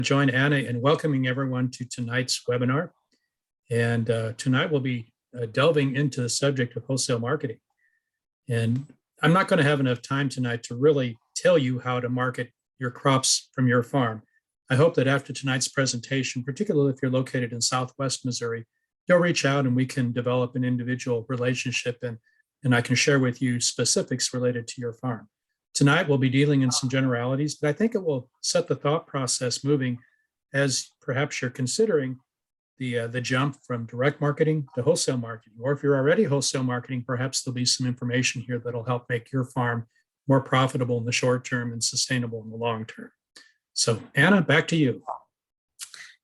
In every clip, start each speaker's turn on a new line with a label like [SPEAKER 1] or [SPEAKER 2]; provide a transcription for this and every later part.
[SPEAKER 1] Join Anna in welcoming everyone to tonight's webinar. And tonight we'll be delving into the subject of wholesale marketing. And I'm not going to have enough time tonight to really tell you how to market your crops from your farm. I hope that after tonight's presentation, particularly if you're located in Southwest Missouri, you'll reach out and we can develop an individual relationship and I can share with you specifics related to your farm. Tonight, we'll be dealing in some generalities, but I think it will set the thought process moving as perhaps you're considering the jump from direct marketing to wholesale marketing. Or if you're already wholesale marketing, perhaps there'll be some information here that'll help make your farm more profitable in the short term and sustainable in the long term. So Anna, back to you.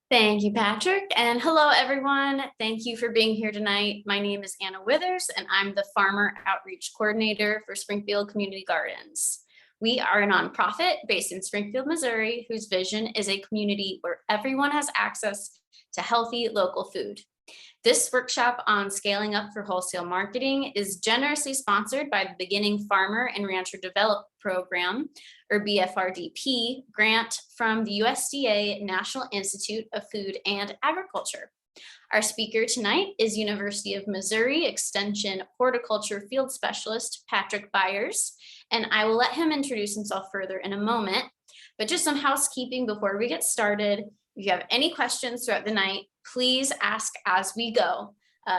[SPEAKER 2] Thank you, Patrick. And hello, everyone. Thank you for being here tonight. My name is Anna Withers, and I'm the Farmer Outreach Coordinator for Springfield Community Gardens. We are a nonprofit based in Springfield, Missouri, whose vision is a community where everyone has access to healthy local food. This workshop on scaling up for wholesale marketing is generously sponsored by the Beginning Farmer and Rancher Develop Program, or BFRDP, grant from the USDA National Institute of Food and Agriculture. Our speaker tonight is University of Missouri Extension Horticulture Field Specialist Patrick Byers, and I will let him introduce himself further in a moment. But just some housekeeping before we get started. If you have any questions throughout the night, please ask as we go.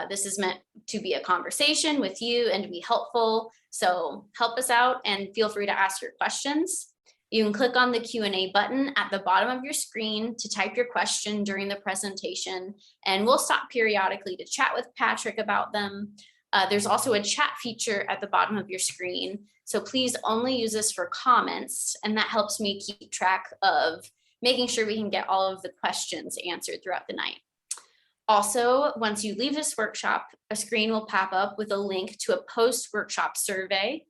[SPEAKER 2] This is meant to be a conversation with you and be helpful. So help us out and feel free to ask your questions. You can click on the Q&A button at the bottom of your screen to type your question during the presentation, and we'll stop periodically to chat with Patrick about them. There's also a chat feature at the bottom of your screen. So please only use this for comments, and that helps me keep track of making sure we can get all of the questions answered throughout the night. Also, once you leave this workshop, a screen will pop up with a link to a post-workshop survey.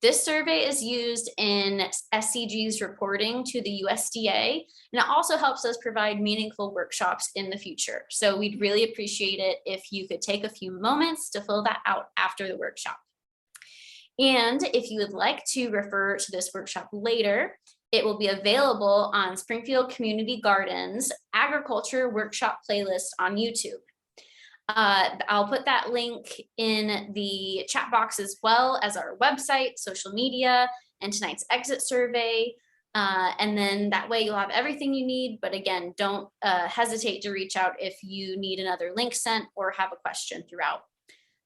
[SPEAKER 2] This survey is used in SCG's reporting to the USDA, and it also helps us provide meaningful workshops in the future. So we'd really appreciate it if you could take a few moments to fill that out after the workshop. And if you would like to refer to this workshop later, it will be available on Springfield Community Gardens Agriculture Workshop playlist on YouTube. I'll put that link in the chat box as well as our website, social media, and tonight's exit survey. And then that way you'll have everything you need. But again, don't hesitate to reach out if you need another link sent or have a question throughout.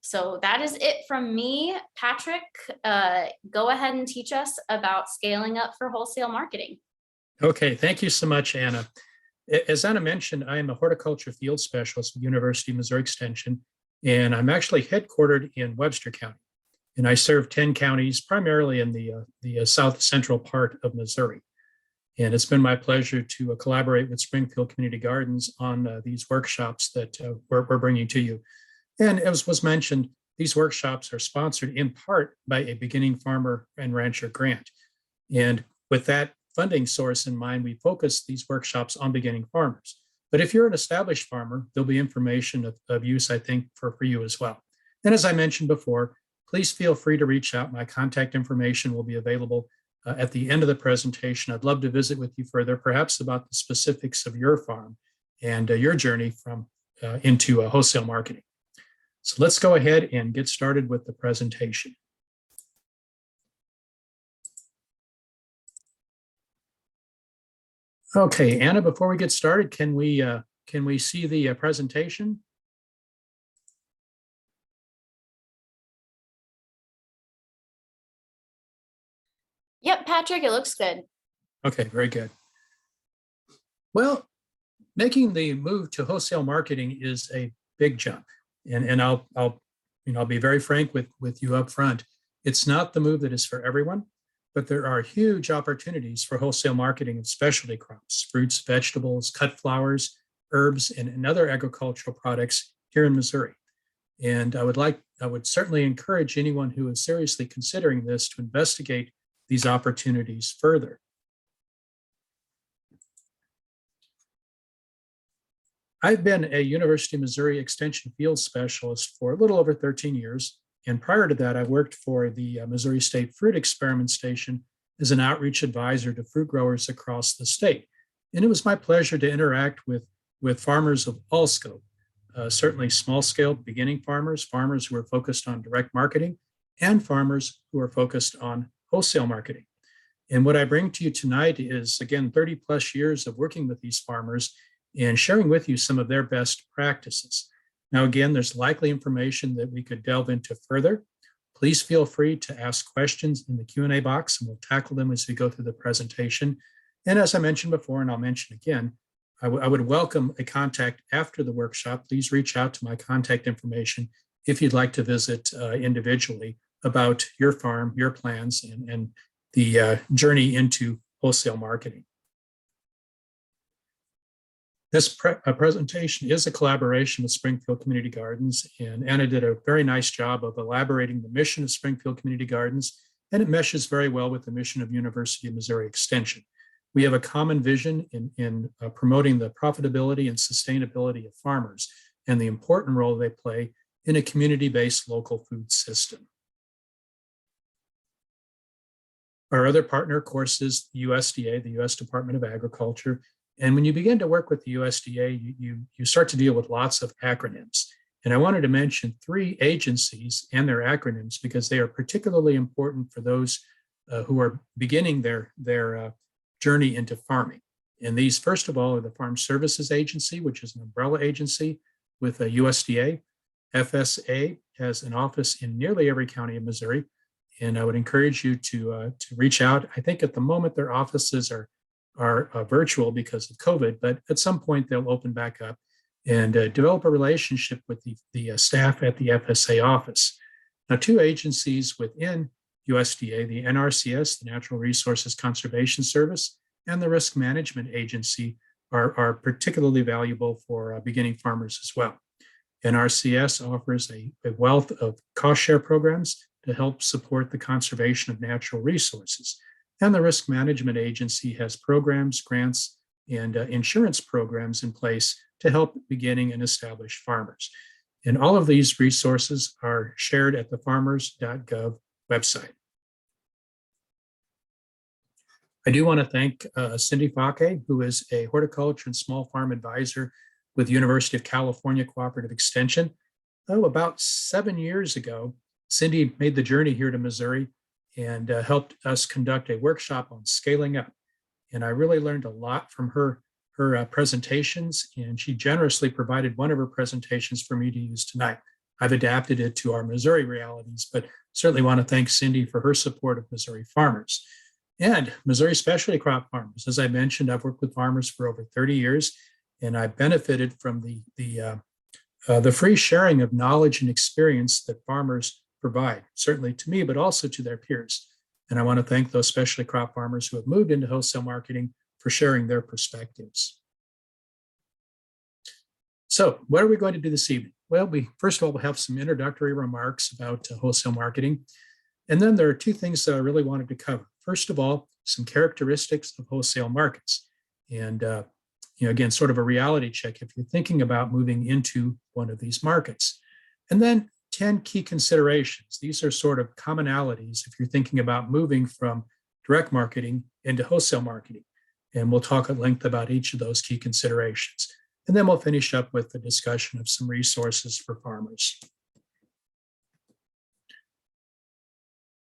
[SPEAKER 2] So that is it from me. Patrick, go ahead and teach us about scaling up for wholesale marketing.
[SPEAKER 1] Okay, thank you so much, Anna. As Anna mentioned, I am a horticulture field specialist with University of Missouri Extension, and I'm actually headquartered in Webster County. And I serve 10 counties, primarily in the south central part of Missouri. And it's been my pleasure to collaborate with Springfield Community Gardens on these workshops that we're bringing to you. And as was mentioned, these workshops are sponsored in part by a Beginning Farmer and Rancher grant. And with that funding source in mind, we focus these workshops on beginning farmers. But if you're an established farmer, there'll be information of use, I think, for you as well. And as I mentioned before, please feel free to reach out. My contact information will be available at the end of the presentation. I'd love to visit with you further, perhaps about the specifics of your farm and your journey from into wholesale marketing. So let's go ahead and get started with the presentation. Okay, Anna, before we get started, can we see the presentation?
[SPEAKER 2] Yep, Patrick, it looks good.
[SPEAKER 1] Okay, very good. Well, making the move to wholesale marketing is a big jump. And I'll be very frank with you up front. It's not the move that is for everyone, but there are huge opportunities for wholesale marketing of specialty crops, fruits, vegetables, cut flowers, herbs, and other agricultural products here in Missouri. And I would certainly encourage anyone who is seriously considering this to investigate these opportunities further. I've been a University of Missouri Extension field specialist for a little over 13 years. And prior to that, I worked for the Missouri State Fruit Experiment Station as an outreach advisor to fruit growers across the state. And it was my pleasure to interact with farmers of all scope, certainly small scale beginning farmers, farmers who are focused on direct marketing, and farmers who are focused on wholesale marketing. And what I bring to you tonight is, again, 30 plus years of working with these farmers and sharing with you some of their best practices. Now, again, there's likely information that we could delve into further. Please feel free to ask questions in the Q&A box, and we'll tackle them as we go through the presentation. And as I mentioned before, and I'll mention again, I would welcome a contact after the workshop. Please reach out to my contact information if you'd like to visit individually about your farm, your plans, and the journey into wholesale marketing. This presentation is a collaboration with Springfield Community Gardens, and Anna did a very nice job of elaborating the mission of Springfield Community Gardens, and it meshes very well with the mission of University of Missouri Extension. We have a common vision in promoting the profitability and sustainability of farmers and the important role they play in a community-based local food system. Our other partner, of course, is the USDA, the U.S. Department of Agriculture. And when you begin to work with the USDA, you start to deal with lots of acronyms. And I wanted to mention 3 agencies and their acronyms because they are particularly important for those who are beginning their journey into farming. And these, first of all, are the Farm Services Agency, which is an umbrella agency with a USDA. FSA has an office in nearly every county in Missouri. And I would encourage you to reach out. I think at the moment their offices are virtual because of COVID, but at some point they'll open back up and develop a relationship with the staff at the FSA office. Now, 2 agencies within USDA, the NRCS, the Natural Resources Conservation Service, and the Risk Management Agency are particularly valuable for beginning farmers as well. NRCS offers a wealth of cost share programs to help support the conservation of natural resources. And the Risk Management Agency has programs, grants, and insurance programs in place to help beginning and established farmers. And all of these resources are shared at the farmers.gov website. I do want to thank Cindy Fake, who is a horticulture and small farm advisor with the University of California Cooperative Extension. About 7 years ago, Cindy made the journey here to Missouri and helped us conduct a workshop on scaling up. And I really learned a lot from her presentations, and she generously provided one of her presentations for me to use tonight. I've adapted it to our Missouri realities, but certainly want to thank Cindy for her support of Missouri farmers. And Missouri specialty crop farmers. As I mentioned, I've worked with farmers for over 30 years, and I've benefited from the free sharing of knowledge and experience that farmers provide, certainly to me, but also to their peers. And I want to thank those specialty crop farmers who have moved into wholesale marketing for sharing their perspectives. So what are we going to do this evening? Well, first of all, we'll have some introductory remarks about wholesale marketing. And then there are 2 things that I really wanted to cover. First of all, some characteristics of wholesale markets. And again, sort of a reality check if you're thinking about moving into one of these markets. And then 10 key considerations. These are sort of commonalities if you're thinking about moving from direct marketing into wholesale marketing. And we'll talk at length about each of those key considerations. And then we'll finish up with the discussion of some resources for farmers.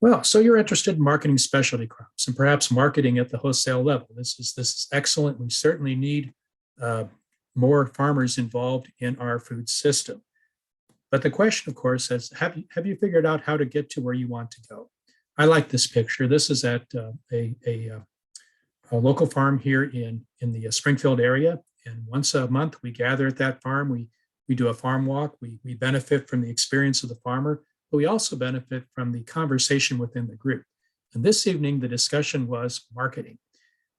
[SPEAKER 1] Well, so you're interested in marketing specialty crops and perhaps marketing at the wholesale level. This is excellent. We certainly need more farmers involved in our food system. But the question, of course, is, have you figured out how to get to where you want to go? I like this picture. This is at a local farm here in the Springfield area. And once a month, we gather at that farm. We do a farm walk. We benefit from the experience of the farmer, but we also benefit from the conversation within the group. And this evening, the discussion was marketing.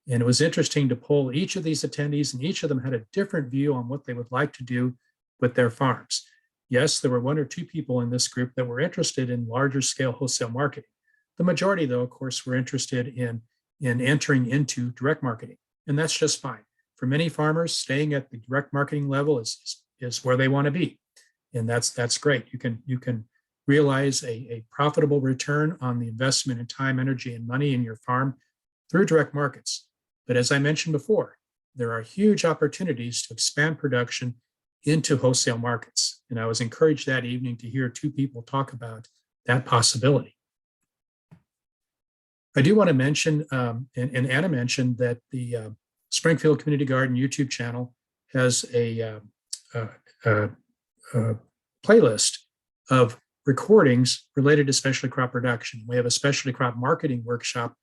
[SPEAKER 1] And it was interesting to poll each of these attendees, and each of them had a different view on what they would like to do with their farms. Yes, there were 1 or 2 people in this group that were interested in larger scale wholesale marketing. The majority, though, of course, were interested in entering into direct marketing, and that's just fine. For many farmers, staying at the direct marketing level is where they want to be, and that's great. You can realize a profitable return on the investment in time, energy, and money in your farm through direct markets. But as I mentioned before, there are huge opportunities to expand production into wholesale markets. And I was encouraged that evening to hear two people talk about that possibility. I do want to mention, and Anna mentioned that the Springfield Community Garden YouTube channel has a playlist of recordings related to specialty crop production. We have a specialty crop marketing workshop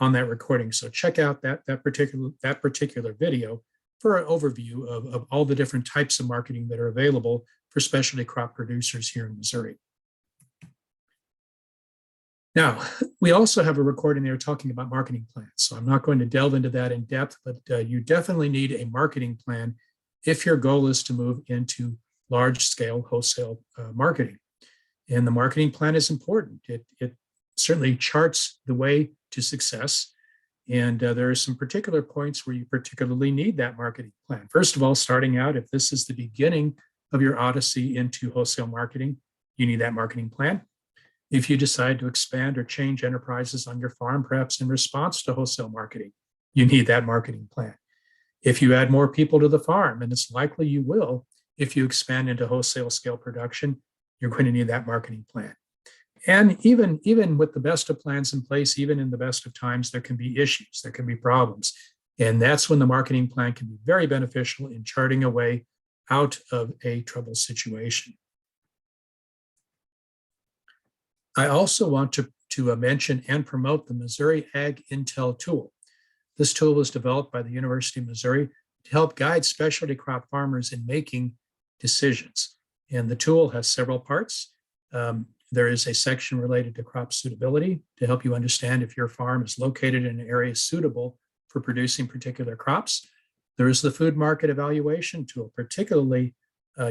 [SPEAKER 1] on that recording. So check out that particular video for an overview of all the different types of marketing that are available for specialty crop producers here in Missouri. Now, we also have a recording there talking about marketing plans. So I'm not going to delve into that in depth, but you definitely need a marketing plan if your goal is to move into large-scale wholesale marketing. And the marketing plan is important. It certainly charts the way to success. And there are some particular points where you particularly need that marketing plan. First of all, starting out, if this is the beginning of your odyssey into wholesale marketing, you need that marketing plan. If you decide to expand or change enterprises on your farm, perhaps in response to wholesale marketing, you need that marketing plan. If you add more people to the farm, and it's likely you will, if you expand into wholesale scale production, you're going to need that marketing plan. And even with the best of plans in place, even in the best of times, there can be issues, there can be problems. And that's when the marketing plan can be very beneficial in charting a way out of a trouble situation. I also want to mention and promote the Missouri Ag Intel tool. This tool was developed by the University of Missouri to help guide specialty crop farmers in making decisions. And the tool has several parts. There is a section related to crop suitability to help you understand if your farm is located in an area suitable for producing particular crops. There is the food market evaluation tool, particularly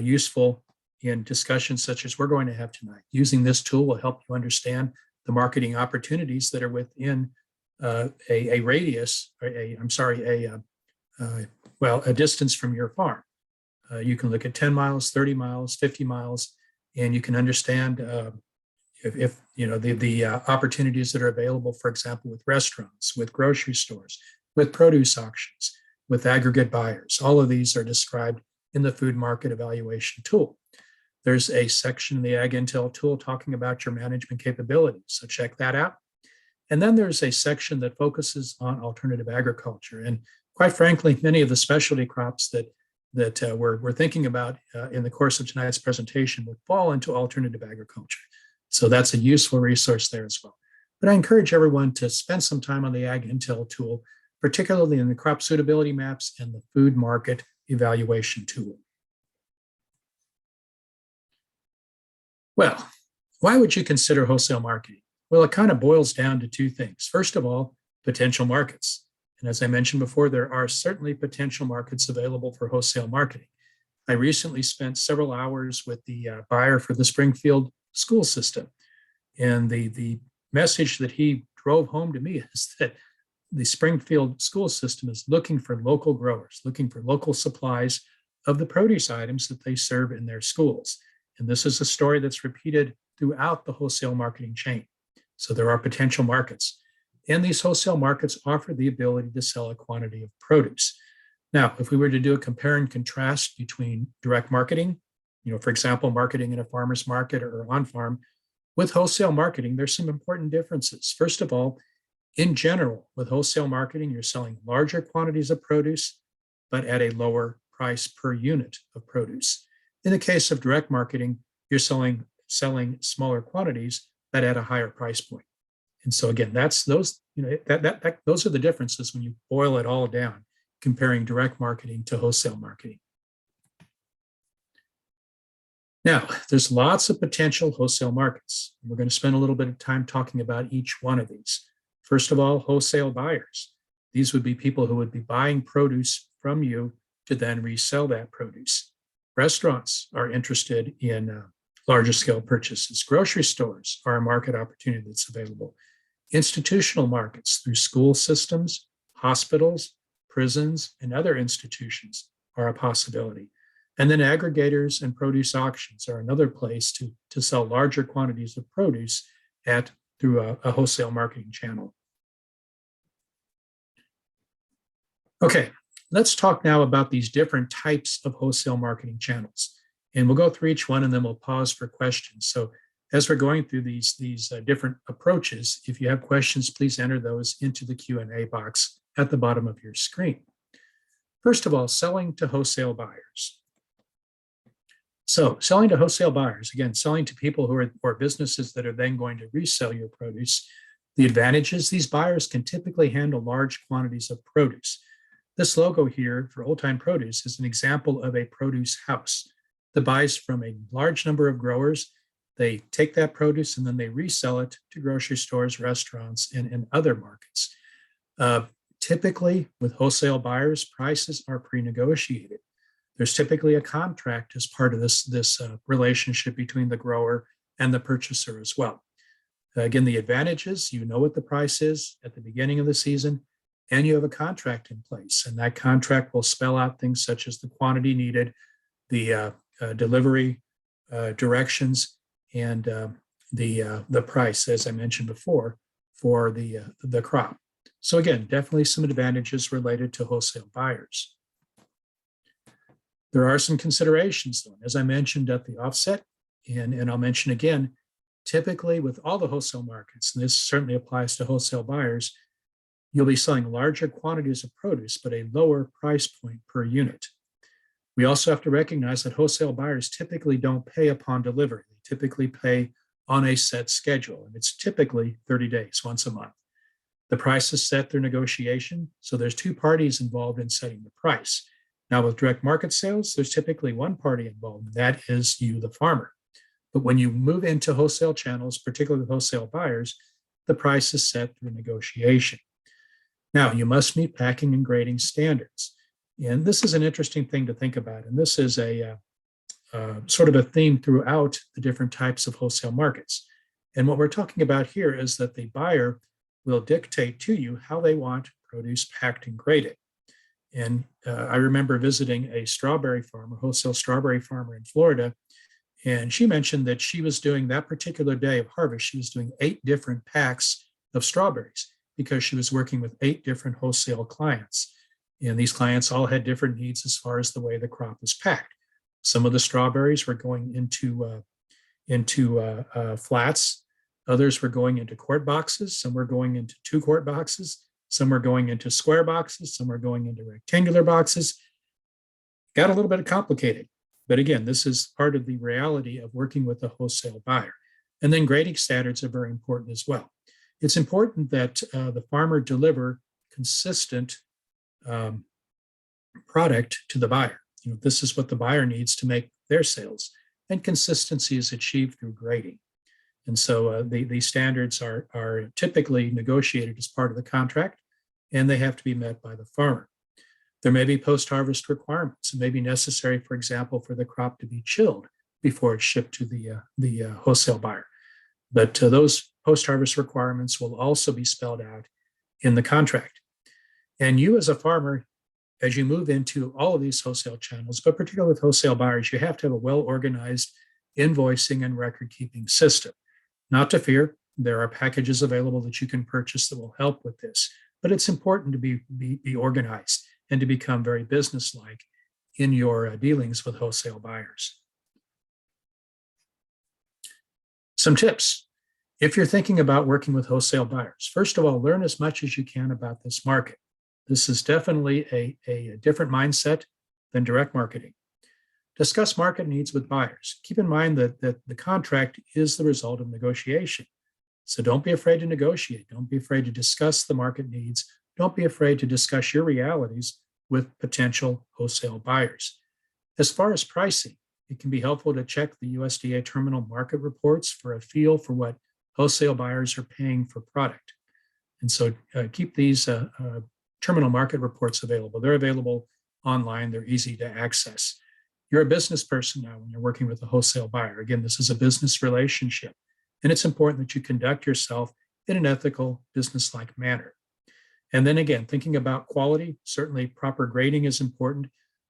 [SPEAKER 1] useful in discussions such as we're going to have tonight. Using this tool will help you understand the marketing opportunities that are within a radius, a distance from your farm. You can look at 10 miles, 30 miles, 50 miles, and you can understand if you know the opportunities that are available, for example, with restaurants, with grocery stores, with produce auctions, with aggregate buyers. All of these are described in the food market evaluation tool. There's a section in the Ag Intel tool talking about your management capabilities, so check that out. And then there's a section that focuses on alternative agriculture. And quite frankly, many of the specialty crops that we're thinking about in the course of tonight's presentation would fall into alternative agriculture. So that's a useful resource there as well. But I encourage everyone to spend some time on the Ag Intel tool, particularly in the crop suitability maps and the food market evaluation tool. Well, why would you consider wholesale marketing? Well, it kind of boils down to two things. First of all, potential markets. And as I mentioned before, there are certainly potential markets available for wholesale marketing. I recently spent several hours with the buyer for the Springfield school system. And the message that he drove home to me is that the Springfield school system is looking for local growers, looking for local supplies of the produce items that they serve in their schools. And this is a story that's repeated throughout the wholesale marketing chain. So there are potential markets. And these wholesale markets offer the ability to sell a quantity of produce. Now, if we were to do a compare and contrast between direct marketing, for example, marketing in a farmer's market or on farm, with wholesale marketing, there's some important differences. First of all, in general, with wholesale marketing, you're selling larger quantities of produce, but at a lower price per unit of produce. In the case of direct marketing, you're selling smaller quantities, but at a higher price point. And so again, those are the differences when you boil it all down, comparing direct marketing to wholesale marketing. Now, there's lots of potential wholesale markets. We're going to spend a little bit of time talking about each one of these. First of all, wholesale buyers. These would be people who would be buying produce from you to then resell that produce. Restaurants are interested in larger scale purchases. Grocery stores are a market opportunity that's available. Institutional markets through school systems, hospitals, prisons, and other institutions are a possibility. And then aggregators and produce auctions are another place to sell larger quantities of produce through a wholesale marketing channel. Okay, Let's talk now about these different types of wholesale marketing channels. And we'll go through each one and then we'll pause for questions. So as we're going through these different approaches, if you have questions, please enter those into the Q&A box at the bottom of your screen. First of all, selling to wholesale buyers. So selling to wholesale buyers, again, selling to people who are or businesses that are then going to resell your produce. The advantage is these buyers can typically handle large quantities of produce. This logo here for Old Time Produce is an example of a produce house that buys from a large number of growers. They take that produce and then they resell it to grocery stores, restaurants, and other markets. Typically, with wholesale buyers, prices are pre-negotiated. There's typically a contract as part of this relationship between the grower and the purchaser as well. Again, the advantage is you know what the price is at the beginning of the season, and you have a contract in place. And that contract will spell out things such as the quantity needed, the delivery directions, and the price, as I mentioned before, for the crop. So again, definitely some advantages related to wholesale buyers. There are some considerations, though, as I mentioned at the offset, and I'll mention again, typically with all the wholesale markets, and this certainly applies to wholesale buyers, you'll be selling larger quantities of produce, but a lower price point per unit. We also have to recognize that wholesale buyers typically don't pay upon delivery. They typically pay on a set schedule, and it's typically 30 days, once a month. The price is set through negotiation, so there's two parties involved in setting the price. Now, with direct market sales, there's typically one party involved, and that is you, the farmer. But when you move into wholesale channels, particularly with wholesale buyers, the price is set through negotiation. Now, you must meet packing and grading standards. And this is an interesting thing to think about. And this is a sort of a theme throughout the different types of wholesale markets. And what we're talking about here is that the buyer will dictate to you how they want produce packed and graded. And I remember visiting a strawberry farmer, wholesale strawberry farmer in Florida, and she mentioned that she was doing that particular day of harvest, she was doing 8 different packs of strawberries because she was working with 8 different wholesale clients. And these clients all had different needs as far as the way the crop was packed. Some of the strawberries were going into flats. Others were going into quart boxes. Some were going into 2-quart boxes. Some were going into square boxes. Some were going into rectangular boxes. Got a little bit complicated. But again, this is part of the reality of working with a wholesale buyer. And then grading standards are very important as well. It's important that the farmer deliver consistent product to the buyer. This is what the buyer needs to make their sales. And consistency is achieved through grading. And so these standards are typically negotiated as part of the contract, and they have to be met by the farmer. There may be post-harvest requirements. It may be necessary, for example, for the crop to be chilled before it's shipped to the wholesale buyer. But those post-harvest requirements will also be spelled out in the contract. And you as a farmer, as you move into all of these wholesale channels, but particularly with wholesale buyers, you have to have a well-organized invoicing and record-keeping system. Not to fear, there are packages available that you can purchase that will help with this, but it's important to be organized and to become very businesslike in your dealings with wholesale buyers. Some tips. If you're thinking about working with wholesale buyers, first of all, learn as much as you can about this market. This is definitely a different mindset than direct marketing. Discuss market needs with buyers. Keep in mind that the contract is the result of negotiation. So don't be afraid to negotiate. Don't be afraid to discuss the market needs. Don't be afraid to discuss your realities with potential wholesale buyers. As far as pricing, it can be helpful to check the USDA terminal market reports for a feel for what wholesale buyers are paying for product. And so keep these terminal market reports available. They're available online. They're easy to access. You're a business person now when you're working with a wholesale buyer. Again, this is a business relationship, and it's important that you conduct yourself in an ethical, business-like manner. And then again, thinking about quality, certainly proper grading is important,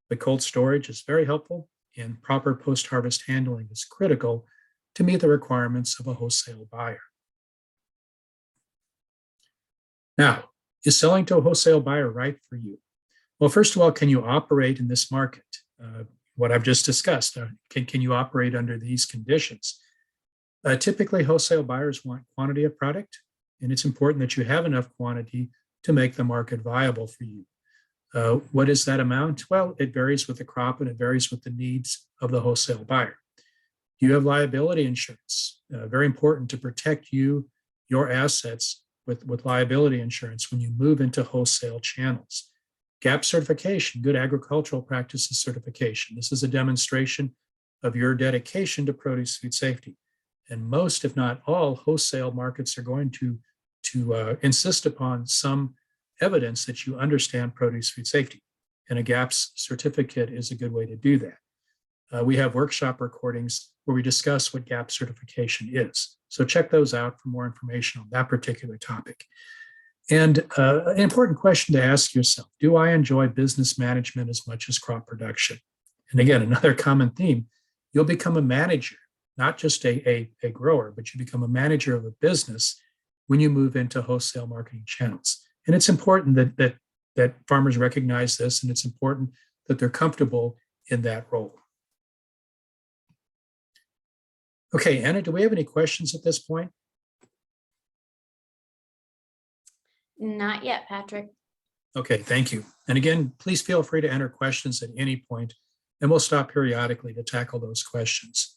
[SPEAKER 1] but cold storage is very helpful, and proper post-harvest handling is critical to meet the requirements of a wholesale buyer. Now, is selling to a wholesale buyer right for you? Well, first of all, can you operate in this market? What I've just discussed, can you operate under these conditions? Typically, wholesale buyers want quantity of product, and it's important that you have enough quantity to make the market viable for you. What is that amount? Well, it varies with the crop and it varies with the needs of the wholesale buyer. You have liability insurance, very important to protect you, your assets with liability insurance when you move into wholesale channels. GAP certification, good agricultural practices certification. This is a demonstration of your dedication to produce food safety. And most, if not all, wholesale markets are going to insist upon some evidence that you understand produce food safety. And a GAPS certificate is a good way to do that. We have workshop recordings where we discuss what GAP certification is. So check those out for more information on that particular topic. And an important question to ask yourself, do I enjoy business management as much as crop production? And again, another common theme, you'll become a manager, not just a grower, but you become a manager of a business when you move into wholesale marketing channels. And it's important that farmers recognize this, and it's important that they're comfortable in that role. Okay, Anna, do we have any questions at this point?
[SPEAKER 2] Not yet, Patrick.
[SPEAKER 1] Okay, thank you. And again, please feel free to enter questions at any point, and we'll stop periodically to tackle those questions.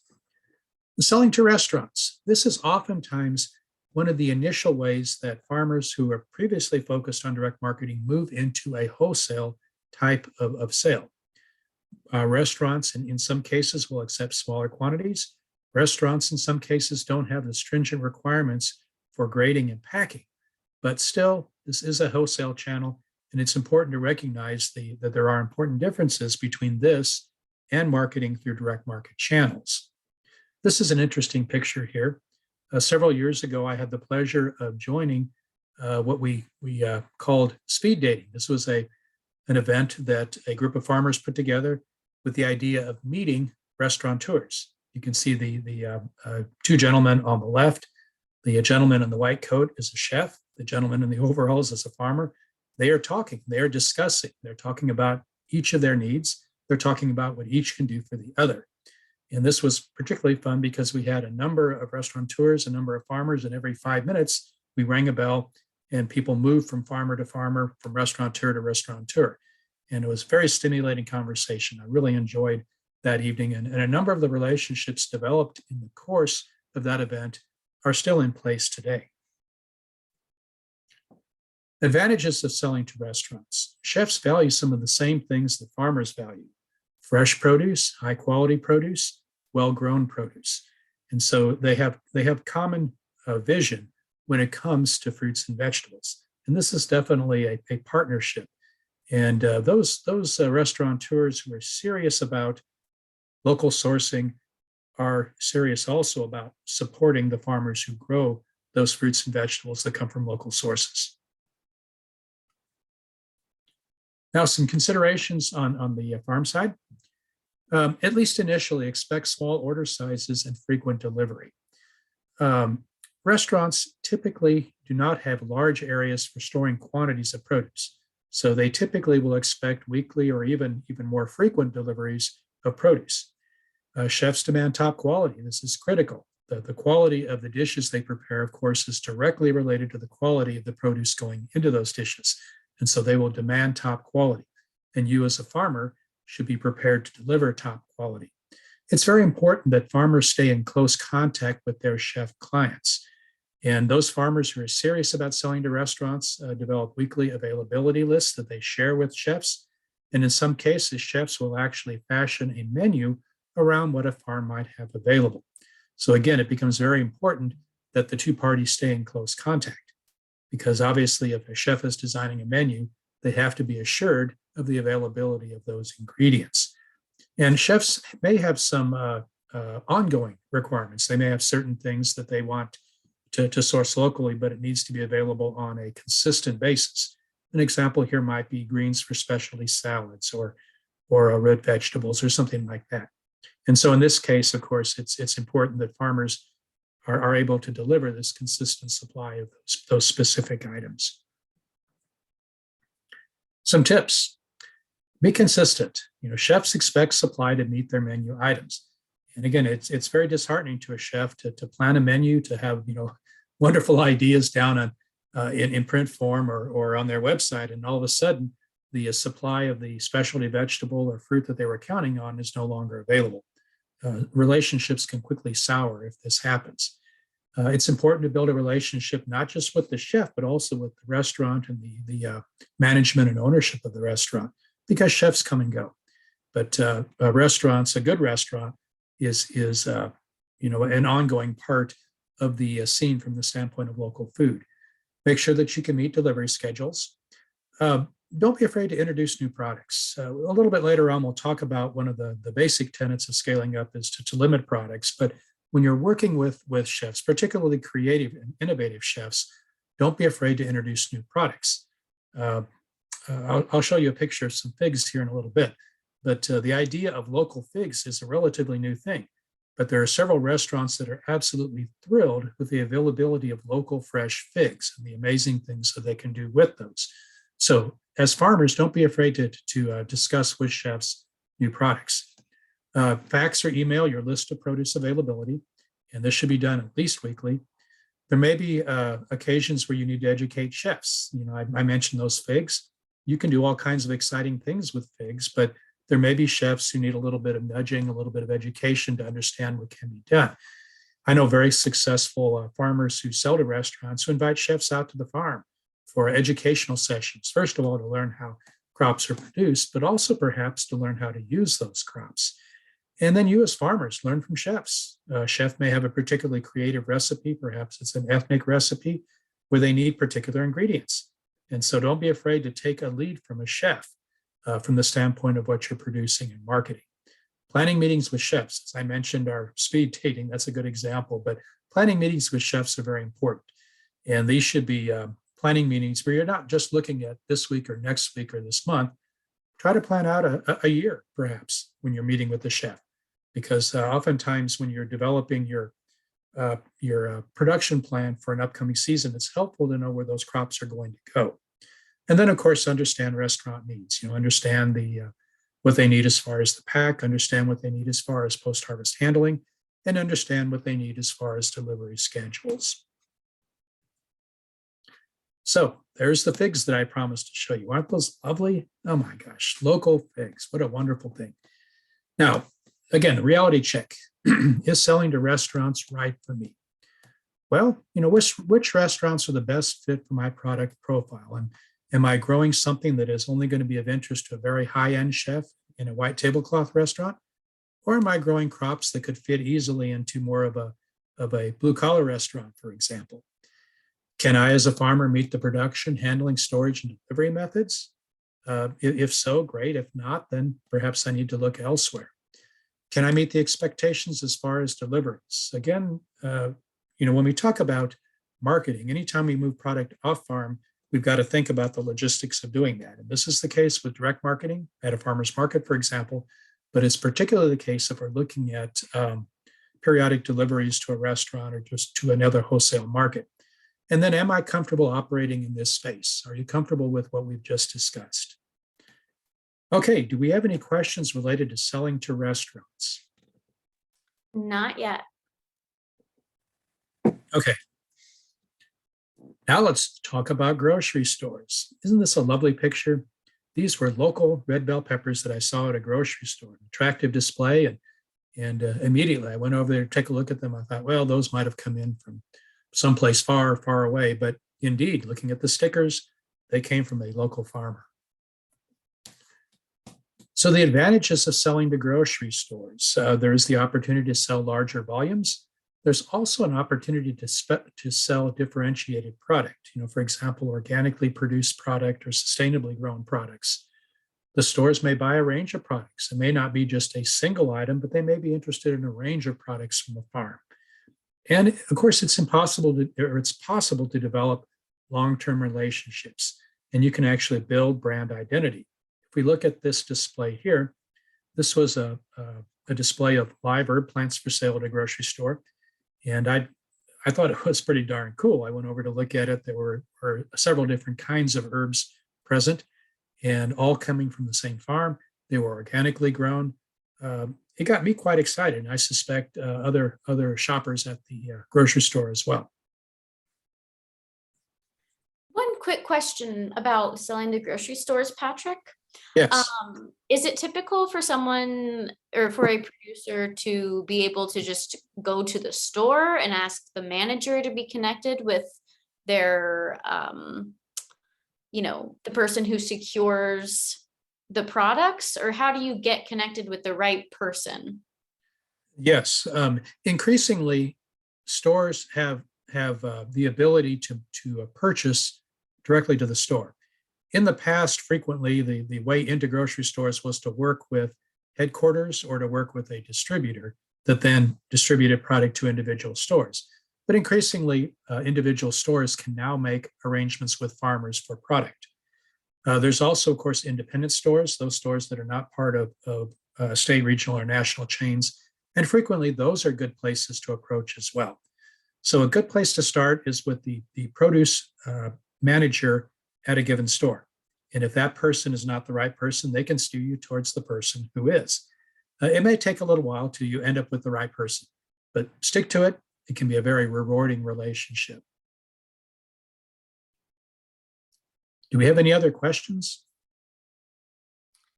[SPEAKER 1] Selling to restaurants. This is oftentimes one of the initial ways that farmers who are previously focused on direct marketing move into a wholesale type of sale. Restaurants, in some cases, will accept smaller quantities. Restaurants, in some cases, don't have the stringent requirements for grading and packing. But still, this is a wholesale channel, and it's important to recognize that there are important differences between this and marketing through direct market channels. This is an interesting picture here. Several years ago, I had the pleasure of joining what we called speed dating. This was an event that a group of farmers put together with the idea of meeting restaurateurs. You can see the two gentlemen on the left. The gentleman in the white coat is a chef. The gentleman in the overalls is a farmer. They are talking, they are discussing, they're talking about each of their needs. They're talking about what each can do for the other. And this was particularly fun because we had a number of restaurateurs, a number of farmers, and every 5 minutes we rang a bell and people moved from farmer to farmer, from restaurateur to restaurateur. And it was a very stimulating conversation. I really enjoyed that evening. And a number of the relationships developed in the course of that event are still in place today. Advantages of selling to restaurants. Chefs value some of the same things that farmers value: fresh produce, high quality produce, well-grown produce. And so they have common vision when it comes to fruits and vegetables. And this is definitely a partnership. And those restaurateurs who are serious about local sourcing are serious also about supporting the farmers who grow those fruits and vegetables that come from local sources. Now, some considerations on the farm side. At least initially, expect small order sizes and frequent delivery. Restaurants typically do not have large areas for storing quantities of produce, so they typically will expect weekly or even more frequent deliveries of produce. Chefs demand top quality. This is critical. The quality of the dishes they prepare, of course, is directly related to the quality of the produce going into those dishes. And so they will demand top quality. And you as a farmer should be prepared to deliver top quality. It's very important that farmers stay in close contact with their chef clients. And those farmers who are serious about selling to restaurants develop weekly availability lists that they share with chefs. And in some cases, chefs will actually fashion a menu around what a farm might have available. So again, it becomes very important that the two parties stay in close contact, because obviously if a chef is designing a menu, they have to be assured of the availability of those ingredients. And chefs may have some ongoing requirements. They may have certain things that they want to source locally, but it needs to be available on a consistent basis. An example here might be greens for specialty salads or root vegetables or something like that. And so in this case, of course, it's important that farmers are able to deliver this consistent supply of those specific items. Some tips. Be consistent. Chefs expect supply to meet their menu items. And again, it's very disheartening to a chef to plan a menu, to have wonderful ideas down on in print form or on their website, and all of a sudden the supply of the specialty vegetable or fruit that they were counting on is no longer available. Relationships can quickly sour if this happens. It's important to build a relationship not just with the chef, but also with the restaurant and the management and ownership of the restaurant, because chefs come and go. But restaurants, a good restaurant is an ongoing part of the scene from the standpoint of local food. Make sure that you can meet delivery schedules. Don't be afraid to introduce new products. A little bit later on, we'll talk about one of the basic tenets of scaling up is to limit products. But when you're working with chefs, particularly creative and innovative chefs, don't be afraid to introduce new products. I'll show you a picture of some figs here in a little bit. But the idea of local figs is a relatively new thing. But there are several restaurants that are absolutely thrilled with the availability of local fresh figs and the amazing things that they can do with those. So as farmers, don't be afraid to discuss with chefs new products. Fax or email your list of produce availability, and this should be done at least weekly. There may be occasions where you need to educate chefs. I mentioned those figs. You can do all kinds of exciting things with figs, but there may be chefs who need a little bit of nudging, a little bit of education to understand what can be done. I know very successful farmers who sell to restaurants who invite chefs out to the farm for educational sessions. First of all, to learn how crops are produced, but also perhaps to learn how to use those crops. And then you as farmers, learn from chefs. A chef may have a particularly creative recipe, perhaps it's an ethnic recipe where they need particular ingredients. And so don't be afraid to take a lead from a chef from the standpoint of what you're producing and marketing. Planning meetings with chefs, as I mentioned, our speed dating, that's a good example, but planning meetings with chefs are very important. And these should be planning meetings where you're not just looking at this week or next week or this month. Try to plan out a year, perhaps, when you're meeting with the chef, because oftentimes when you're developing your production plan for an upcoming season, it's helpful to know where those crops are going to go. And then, of course, understand restaurant needs. Understand what they need as far as the pack, understand what they need as far as post-harvest handling, and understand what they need as far as delivery schedules. So there's the figs that I promised to show you. Aren't those lovely? Oh my gosh, local figs. What a wonderful thing. Now, again, reality check. Is selling to restaurants right for me? Well, which restaurants are the best fit for my product profile? And am I growing something that is only going to be of interest to a very high-end chef in a white tablecloth restaurant? Or am I growing crops that could fit easily into more of a blue-collar restaurant, for example? Can I, as a farmer, meet the production, handling, storage, and delivery methods? If so, great. If not, then perhaps I need to look elsewhere. Can I meet the expectations as far as deliveries? Again, when we talk about marketing, anytime we move product off farm, we've got to think about the logistics of doing that. And this is the case with direct marketing at a farmer's market, for example, but it's particularly the case if we're looking at periodic deliveries to a restaurant or just to another wholesale market. And then, am I comfortable operating in this space? Are you comfortable with what we've just discussed? Okay, do we have any questions related to selling to restaurants?
[SPEAKER 2] Not yet.
[SPEAKER 1] Okay. Now let's talk about grocery stores. Isn't this a lovely picture? These were local red bell peppers that I saw at a grocery store. An attractive display, and immediately I went over there to take a look at them. I thought, well, those might have come in from someplace far, far away. But indeed, looking at the stickers, they came from a local farmer. So the advantages of selling to grocery stores, there's the opportunity to sell larger volumes. There's also an opportunity to sell differentiated product, for example, organically produced product or sustainably grown products. The stores may buy a range of products. It may not be just a single item, but they may be interested in a range of products from the farm. And of course, it's possible to develop long-term relationships, and you can actually build brand identity. If we look at this display here, this was a display of live herb plants for sale at a grocery store. And I thought it was pretty darn cool. I went over to look at it. There were several different kinds of herbs present. and all coming from the same farm. They were organically grown. It got me quite excited, and I suspect other shoppers at the grocery store as well.
[SPEAKER 2] One quick question about selling to grocery stores, Patrick.
[SPEAKER 1] Yes.
[SPEAKER 2] Is it typical for someone or for a producer to be able to just go to the store and ask the manager to be connected with their, the person who secures the products, or how do you get connected with the right person?
[SPEAKER 1] Yes. Increasingly, stores have the ability to purchase directly to the store. In the past, frequently, the way into grocery stores was to work with headquarters or to work with a distributor that then distributed product to individual stores. But increasingly, individual stores can now make arrangements with farmers for product. There's also, of course, independent stores, those stores that are not part of state, regional, or national chains. And frequently, those are good places to approach as well. So a good place to start is with the produce manager at a given store. And if that person is not the right person, they can steer you towards the person who is. It may take a little while till you end up with the right person, but stick to it. It can be a very rewarding relationship. Do we have any other questions?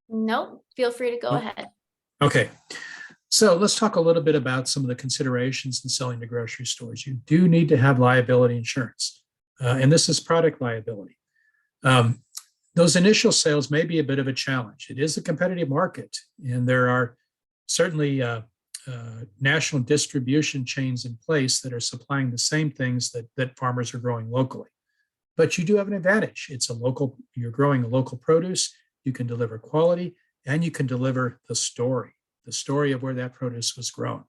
[SPEAKER 2] Nope. Feel free to go ahead.
[SPEAKER 1] Okay. So let's talk a little bit about some of the considerations in selling to grocery stores. You do need to have liability insurance, and this is product liability. Those initial sales may be a bit of a challenge. It is a competitive market, and there are certainly national distribution chains in place that are supplying the same things that farmers are growing locally. But you do have an advantage. You're growing a local produce, you can deliver quality, and you can deliver the story of where that produce was grown.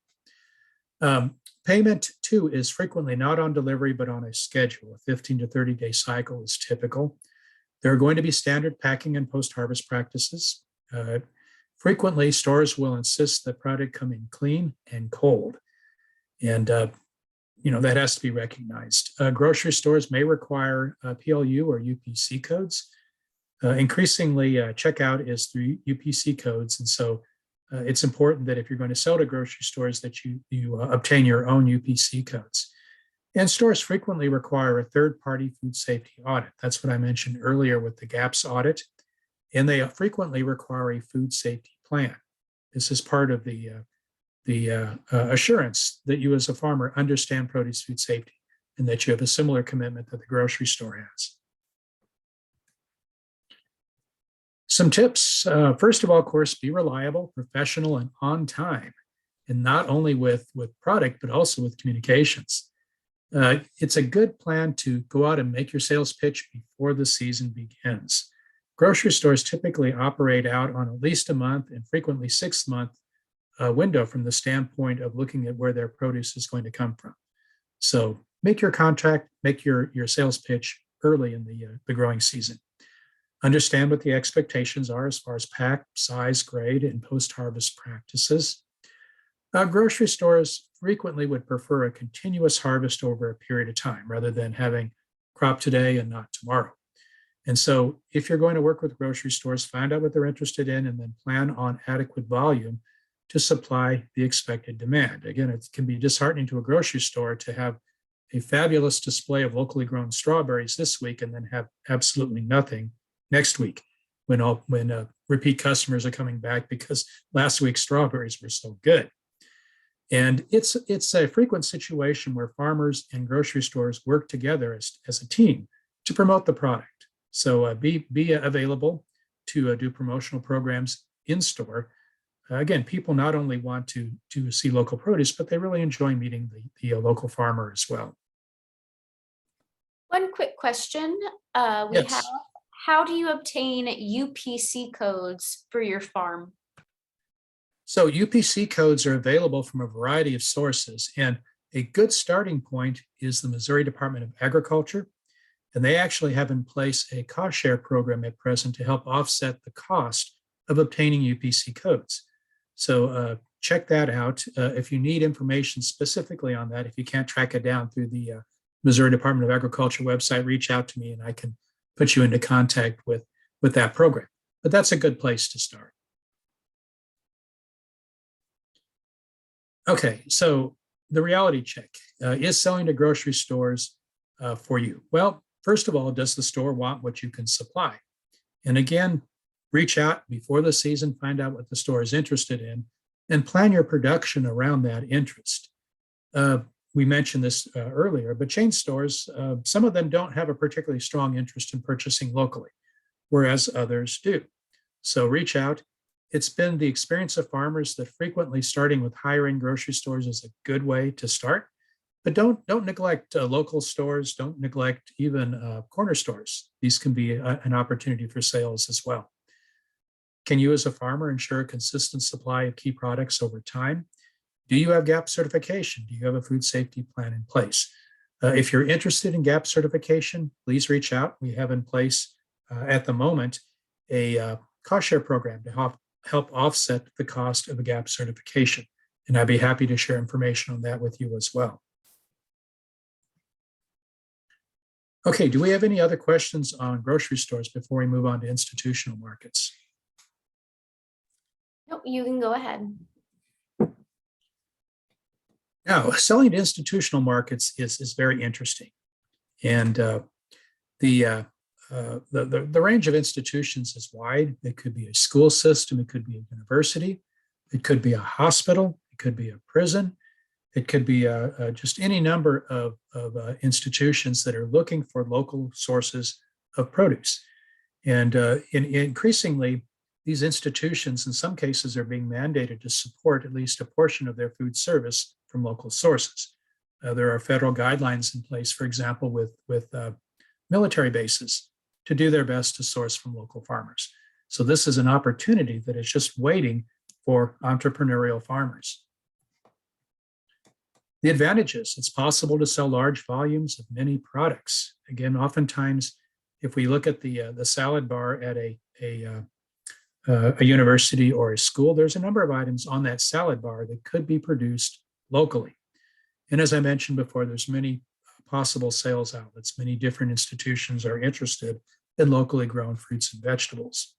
[SPEAKER 1] Payment, too, is frequently not on delivery, but on a schedule. A 15 to 30-day cycle is typical. There are going to be standard packing and post-harvest practices. Frequently, stores will insist that product come in clean and cold. And, that has to be recognized. Grocery stores may require PLU or UPC codes. Increasingly, checkout is through UPC codes. And so it's important that if you're going to sell to grocery stores that you obtain your own UPC codes. And stores frequently require a third-party food safety audit. That's what I mentioned earlier with the GAPS audit. And they frequently require a food safety plan. This is part of the assurance that you as a farmer understand produce food safety and that you have a similar commitment that the grocery store has. Some tips. First of all, of course, be reliable, professional, and on time, and not only with product, but also with communications. It's a good plan to go out and make your sales pitch before the season begins. Grocery stores typically operate out on at least a month and frequently 6-month window from the standpoint of looking at where their produce is going to come from. So make your contract, make your sales pitch early in the growing season. Understand what the expectations are as far as pack, size, grade, and post-harvest practices. Grocery stores frequently would prefer a continuous harvest over a period of time rather than having crop today and not tomorrow. And so if you're going to work with grocery stores, find out what they're interested in and then plan on adequate volume to supply the expected demand. Again, it can be disheartening to a grocery store to have a fabulous display of locally grown strawberries this week and then have absolutely nothing next week when repeat customers are coming back because last week's strawberries were so good. And it's a frequent situation where farmers and grocery stores work together as a team to promote the product. So be available to do promotional programs in store. Again, people not only want to see local produce, but they really enjoy meeting the local farmer as well.
[SPEAKER 2] One quick question we
[SPEAKER 1] Yes.
[SPEAKER 2] have. How do you obtain UPC codes for your farm?
[SPEAKER 1] So UPC codes are available from a variety of sources, and a good starting point is the Missouri Department of Agriculture, and they actually have in place a cost share program at present to help offset the cost of obtaining UPC codes. So check that out. If you need information specifically on that, if you can't track it down through the Missouri Department of Agriculture website, reach out to me and I can put you into contact with with that program. But that's a good place to start. Okay, so the reality check is selling to grocery stores for you. Well, first of all, does the store want what you can supply? And again, reach out before the season, find out what the store is interested in, and plan your production around that interest. We mentioned this earlier, but chain stores, some of them don't have a particularly strong interest in purchasing locally, whereas others do. So reach out. It's been the experience of farmers that frequently starting with higher end grocery stores is a good way to start. But don't neglect local stores. Don't neglect even corner stores. These can be an opportunity for sales as well. Can you as a farmer ensure a consistent supply of key products over time? Do you have GAP certification? Do you have a food safety plan in place? If you're interested in GAP certification, please reach out. We have in place at the moment a cost share program to help offset the cost of a GAP certification. And I'd be happy to share information on that with you as well. Okay, do we have any other questions on grocery stores before we move on to institutional markets?
[SPEAKER 2] No, you can go ahead.
[SPEAKER 1] Now, selling to institutional markets is very interesting. And the range of institutions is wide. It could be a school system, it could be a university, it could be a hospital, it could be a prison, it could be just any number of institutions that are looking for local sources of produce. And increasingly, these institutions, in some cases, are being mandated to support at least a portion of their food service from local sources. There are federal guidelines in place, for example, with military bases to do their best to source from local farmers. So this is an opportunity that is just waiting for entrepreneurial farmers. The advantages: it's possible to sell large volumes of many products. Again, oftentimes, if we look at the salad bar at a university or a school, there's a number of items on that salad bar that could be produced locally. And as I mentioned before, there's many possible sales outlets. Many different institutions are interested in locally grown fruits and vegetables.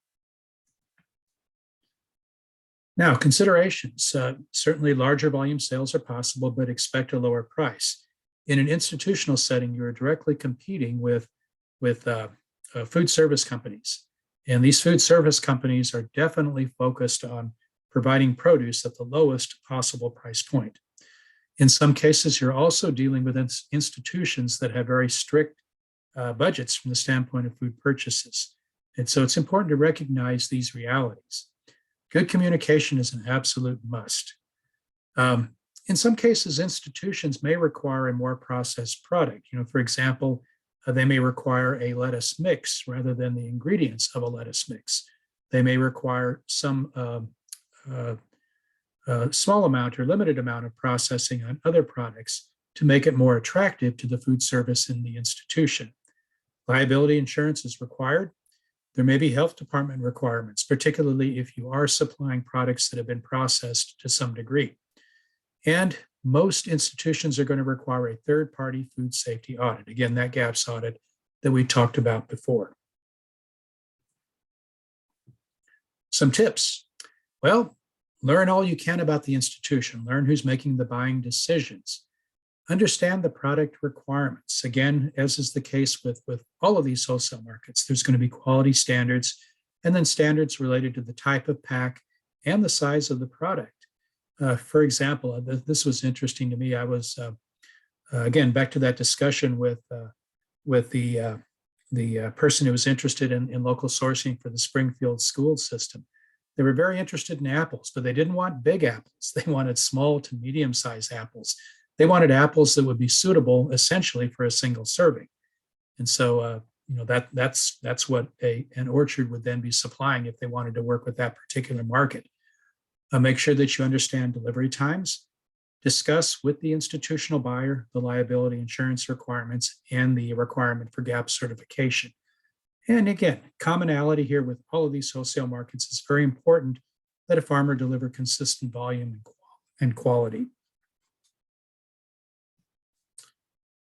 [SPEAKER 1] Now, considerations. Certainly larger volume sales are possible, but expect a lower price. In an institutional setting, you're directly competing with food service companies. And these food service companies are definitely focused on providing produce at the lowest possible price point. In some cases, you're also dealing with institutions that have very strict budgets from the standpoint of food purchases. And so it's important to recognize these realities. Good communication is an absolute must. In some cases, institutions may require a more processed product. For example, they may require a lettuce mix rather than the ingredients of a lettuce mix. They may require some small amount or limited amount of processing on other products to make it more attractive to the food service in the institution. Liability insurance is required. There may be health department requirements, particularly if you are supplying products that have been processed to some degree. And most institutions are going to require a third-party food safety audit. Again, that GAPS audit that we talked about before. Some tips. Well, learn all you can about the institution. Learn who's making the buying decisions. Understand the product requirements. Again, as is the case with all of these wholesale markets, there's going to be quality standards and then standards related to the type of pack and the size of the product. For example, this was interesting to me. I was, again, back to that discussion with the person who was interested in local sourcing for the Springfield school system. They were very interested in apples, but they didn't want big apples. They wanted small to medium-sized apples. They wanted apples that would be suitable essentially for a single serving. And so, that's what an orchard would then be supplying if they wanted to work with that particular market. Make sure that you understand delivery times. Discuss with the institutional buyer the liability insurance requirements and the requirement for GAP certification. And again, commonality here with all of these wholesale markets is very important that a farmer deliver consistent volume and quality.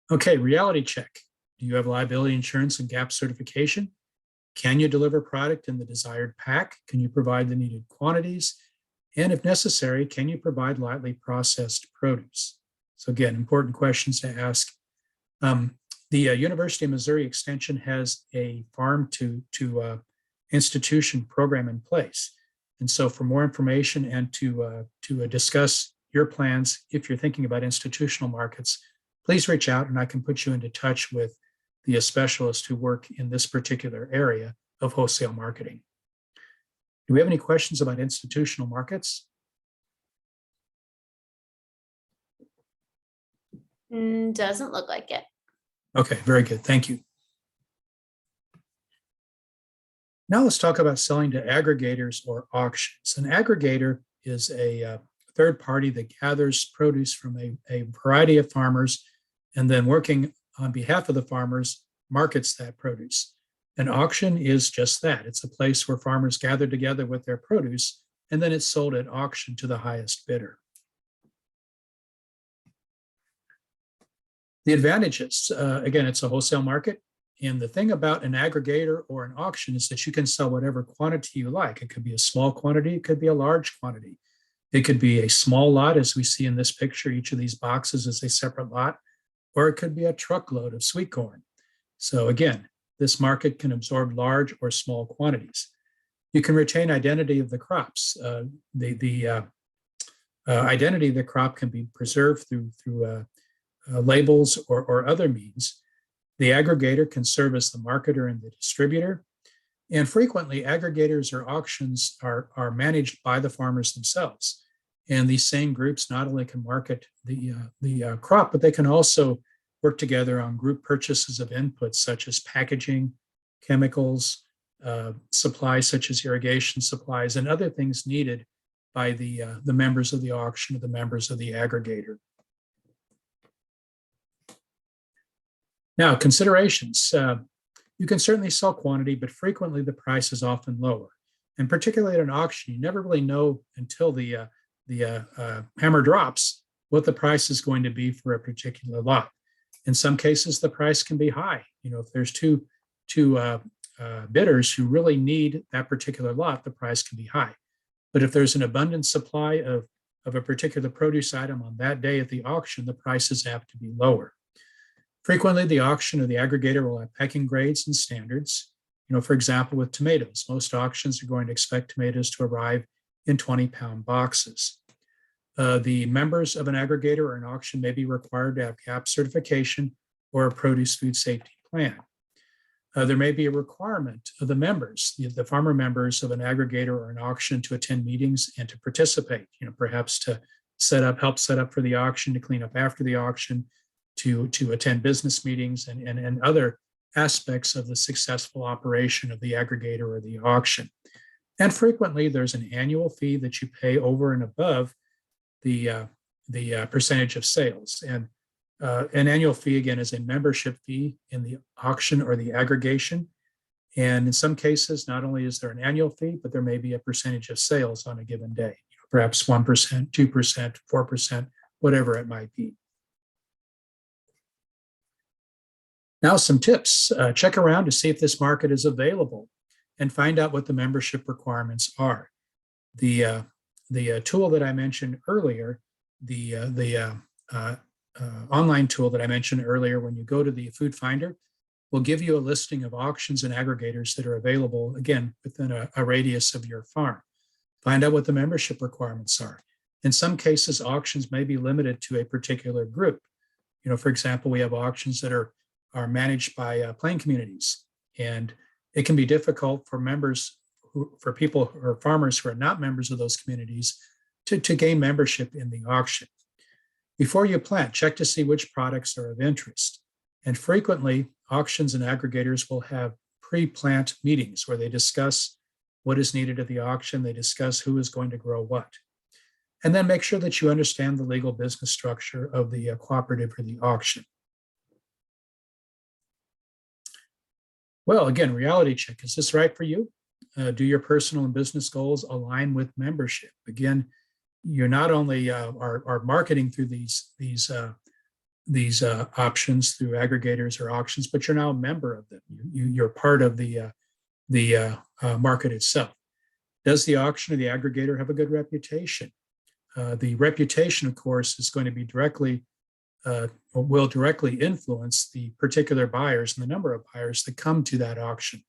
[SPEAKER 1] Okay, reality check. Do you have liability insurance and GAP certification? Can you deliver product in the desired pack? Can you provide the needed quantities? And if necessary, can you provide lightly processed produce? So again, important questions to ask. The University of Missouri Extension has a farm to institution program in place. And so for more information and to discuss your plans, if you're thinking about institutional markets, please reach out and I can put you into touch with the specialists who work in this particular area of wholesale marketing. Do we have any questions about institutional markets?
[SPEAKER 2] Doesn't look like it.
[SPEAKER 1] Okay, very good. Thank you. Now let's talk about selling to aggregators or auctions. An aggregator is a third party that gathers produce from a variety of farmers and then working on behalf of the farmers markets that produce. An auction is just that. It's a place where farmers gather together with their produce and then it's sold at auction to the highest bidder. The advantages, again, it's a wholesale market. And the thing about an aggregator or an auction is that you can sell whatever quantity you like. It could be a small quantity, it could be a large quantity. It could be a small lot, as we see in this picture. Each of these boxes is a separate lot, or it could be a truckload of sweet corn. So again, this market can absorb large or small quantities. You can retain identity of the crops. The identity of the crop can be preserved through labels or other means. The aggregator can serve as the marketer and the distributor. And frequently, aggregators or auctions are managed by the farmers themselves. And these same groups not only can market the crop, but they can also work together on group purchases of inputs such as packaging, chemicals, supplies such as irrigation supplies, and other things needed by the members of the auction or the members of the aggregator. Now, considerations. You can certainly sell quantity, but frequently the price is often lower. And particularly at an auction, you never really know until the hammer drops what the price is going to be for a particular lot. In some cases, the price can be high. You know, if there's two bidders who really need that particular lot, the price can be high. But if there's an abundant supply of a particular produce item on that day at the auction, the prices have to be lower. Frequently, the auction or the aggregator will have pecking grades and standards. You know, for example, with tomatoes, most auctions are going to expect tomatoes to arrive in 20-pound boxes. The members of an aggregator or an auction may be required to have GAP certification or a produce food safety plan. There may be a requirement of the members, the farmer members of an aggregator or an auction to attend meetings and to participate, you know, perhaps to help set up for the auction, to clean up after the auction, to attend business meetings and other aspects of the successful operation of the aggregator or the auction. And frequently, there's an annual fee that you pay over and above the percentage of sales. And an annual fee, again, is a membership fee in the auction or the aggregation. And in some cases, not only is there an annual fee, but there may be a percentage of sales on a given day, perhaps 1%, 2%, 4%, whatever it might be. Now, some tips. Check around to see if this market is available and find out what the membership requirements are. The tool that I mentioned earlier, the online tool that I mentioned earlier, when you go to the Food Finder, will give you a listing of auctions and aggregators that are available, again, within a radius of your farm. Find out what the membership requirements are. In some cases, auctions may be limited to a particular group. You know, for example, we have auctions that are managed by plain communities, and it can be difficult for members, for people or farmers who are not members of those communities to gain membership in the auction. Before you plant, check to see which products are of interest. And frequently, auctions and aggregators will have pre-plant meetings where they discuss what is needed at the auction, they discuss who is going to grow what. And then make sure that you understand the legal business structure of the cooperative or the auction. Well, again, reality check. Is this right for you? Do your personal and business goals align with membership? Again, you're not only are marketing through these options through aggregators or auctions, but you're now a member of them. You're part of the market itself. Does the auction or the aggregator have a good reputation? The reputation, of course, is going to be will directly influence the particular buyers and the number of buyers that come to that auction.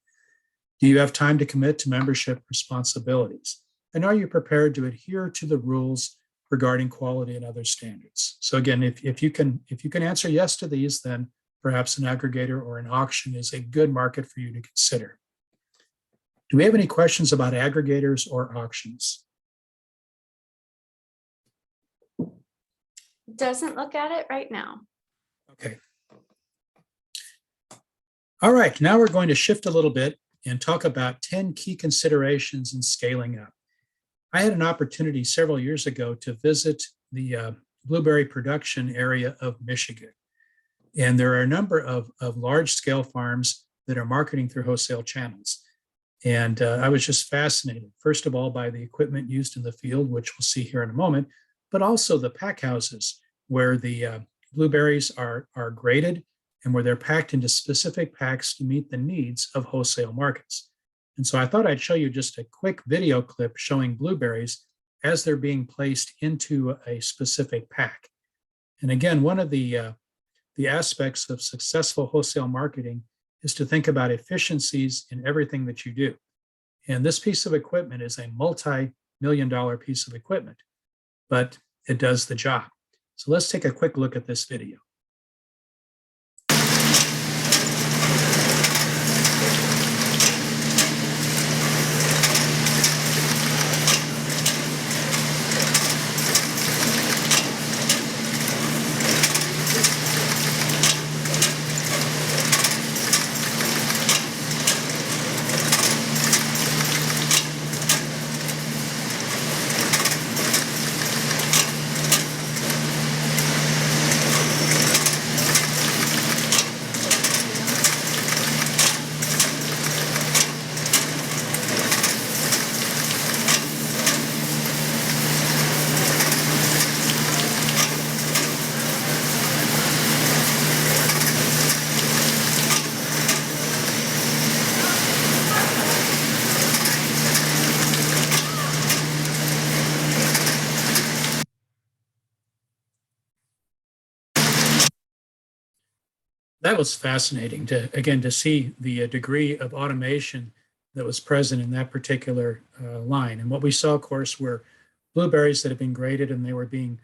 [SPEAKER 1] Do you have time to commit to membership responsibilities? And are you prepared to adhere to the rules regarding quality and other standards? So again, if you can answer yes to these, then perhaps an aggregator or an auction is a good market for you to consider. Do we have any questions about aggregators or auctions?
[SPEAKER 2] Doesn't look at it right now.
[SPEAKER 1] Okay. All right, now we're going to shift a little bit and talk about 10 key considerations in scaling up. I had an opportunity several years ago to visit the blueberry production area of Michigan. And there are a number of large-scale farms that are marketing through wholesale channels. And I was just fascinated, first of all, by the equipment used in the field, which we'll see here in a moment, but also the pack houses where the blueberries are graded and where they're packed into specific packs to meet the needs of wholesale markets. And so I thought I'd show you just a quick video clip showing blueberries as they're being placed into a specific pack. And again, one of the aspects of successful wholesale marketing is to think about efficiencies in everything that you do. And this piece of equipment is a multi-million-dollar piece of equipment, but it does the job. So let's take a quick look at this video. That was fascinating to see the degree of automation that was present in that particular line. And what we saw, of course, were blueberries that had been graded and they were being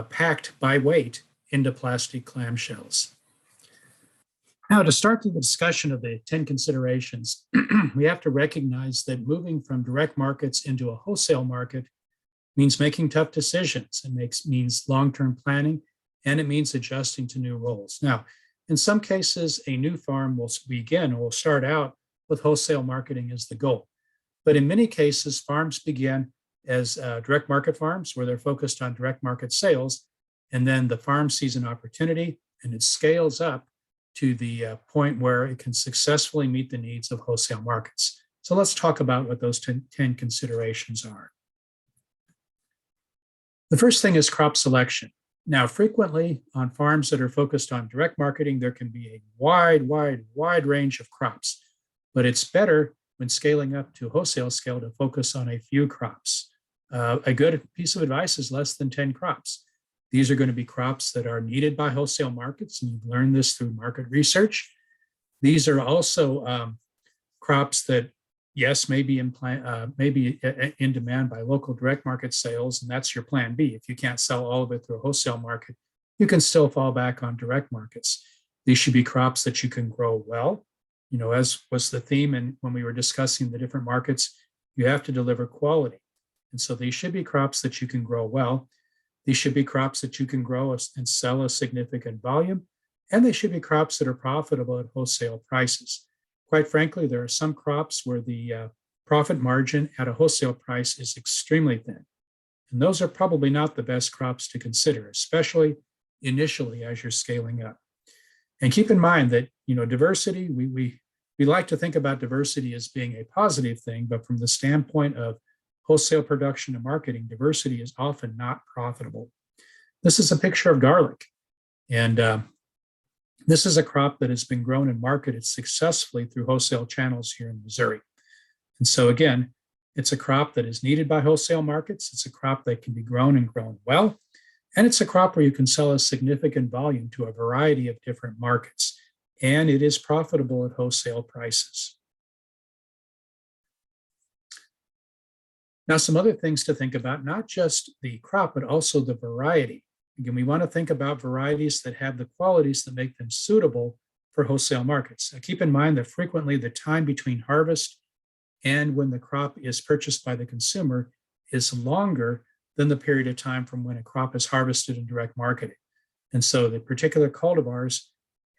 [SPEAKER 1] packed by weight into plastic clamshells. Now, to start the discussion of the 10 considerations, we have to recognize that moving from direct markets into a wholesale market means making tough decisions. It means long-term planning, and it means adjusting to new roles. Now, in some cases, a new farm will start out with wholesale marketing as the goal. But in many cases, farms begin as direct market farms where they're focused on direct market sales. And then the farm sees an opportunity and it scales up to the point where it can successfully meet the needs of wholesale markets. So let's talk about what those 10 considerations are. The first thing is crop selection. Now, frequently on farms that are focused on direct marketing, there can be a wide range of crops, but it's better when scaling up to wholesale scale to focus on a few crops. A good piece of advice is less than 10 crops. These are going to be crops that are needed by wholesale markets, and you've learned this through market research. These are also crops that, yes, may be in demand by local direct market sales, and that's your plan B. If you can't sell all of it through a wholesale market, you can still fall back on direct markets. These should be crops that you can grow well. You know, as was the theme and when we were discussing the different markets, you have to deliver quality. And so these should be crops that you can grow well. These should be crops that you can grow and sell a significant volume, and they should be crops that are profitable at wholesale prices. Quite frankly, there are some crops where the profit margin at a wholesale price is extremely thin. And those are probably not the best crops to consider, especially initially as you're scaling up. And keep in mind that, you know, diversity, we like to think about diversity as being a positive thing, but from the standpoint of wholesale production and marketing, diversity is often not profitable. This is a picture of garlic. And This is a crop that has been grown and marketed successfully through wholesale channels here in Missouri. And so again, it's a crop that is needed by wholesale markets. It's a crop that can be grown and grown well. And it's a crop where you can sell a significant volume to a variety of different markets. And it is profitable at wholesale prices. Now, some other things to think about, not just the crop, but also the variety. Again, we want to think about varieties that have the qualities that make them suitable for wholesale markets. Now, keep in mind that frequently the time between harvest and when the crop is purchased by the consumer is longer than the period of time from when a crop is harvested and direct marketing. And so the particular cultivars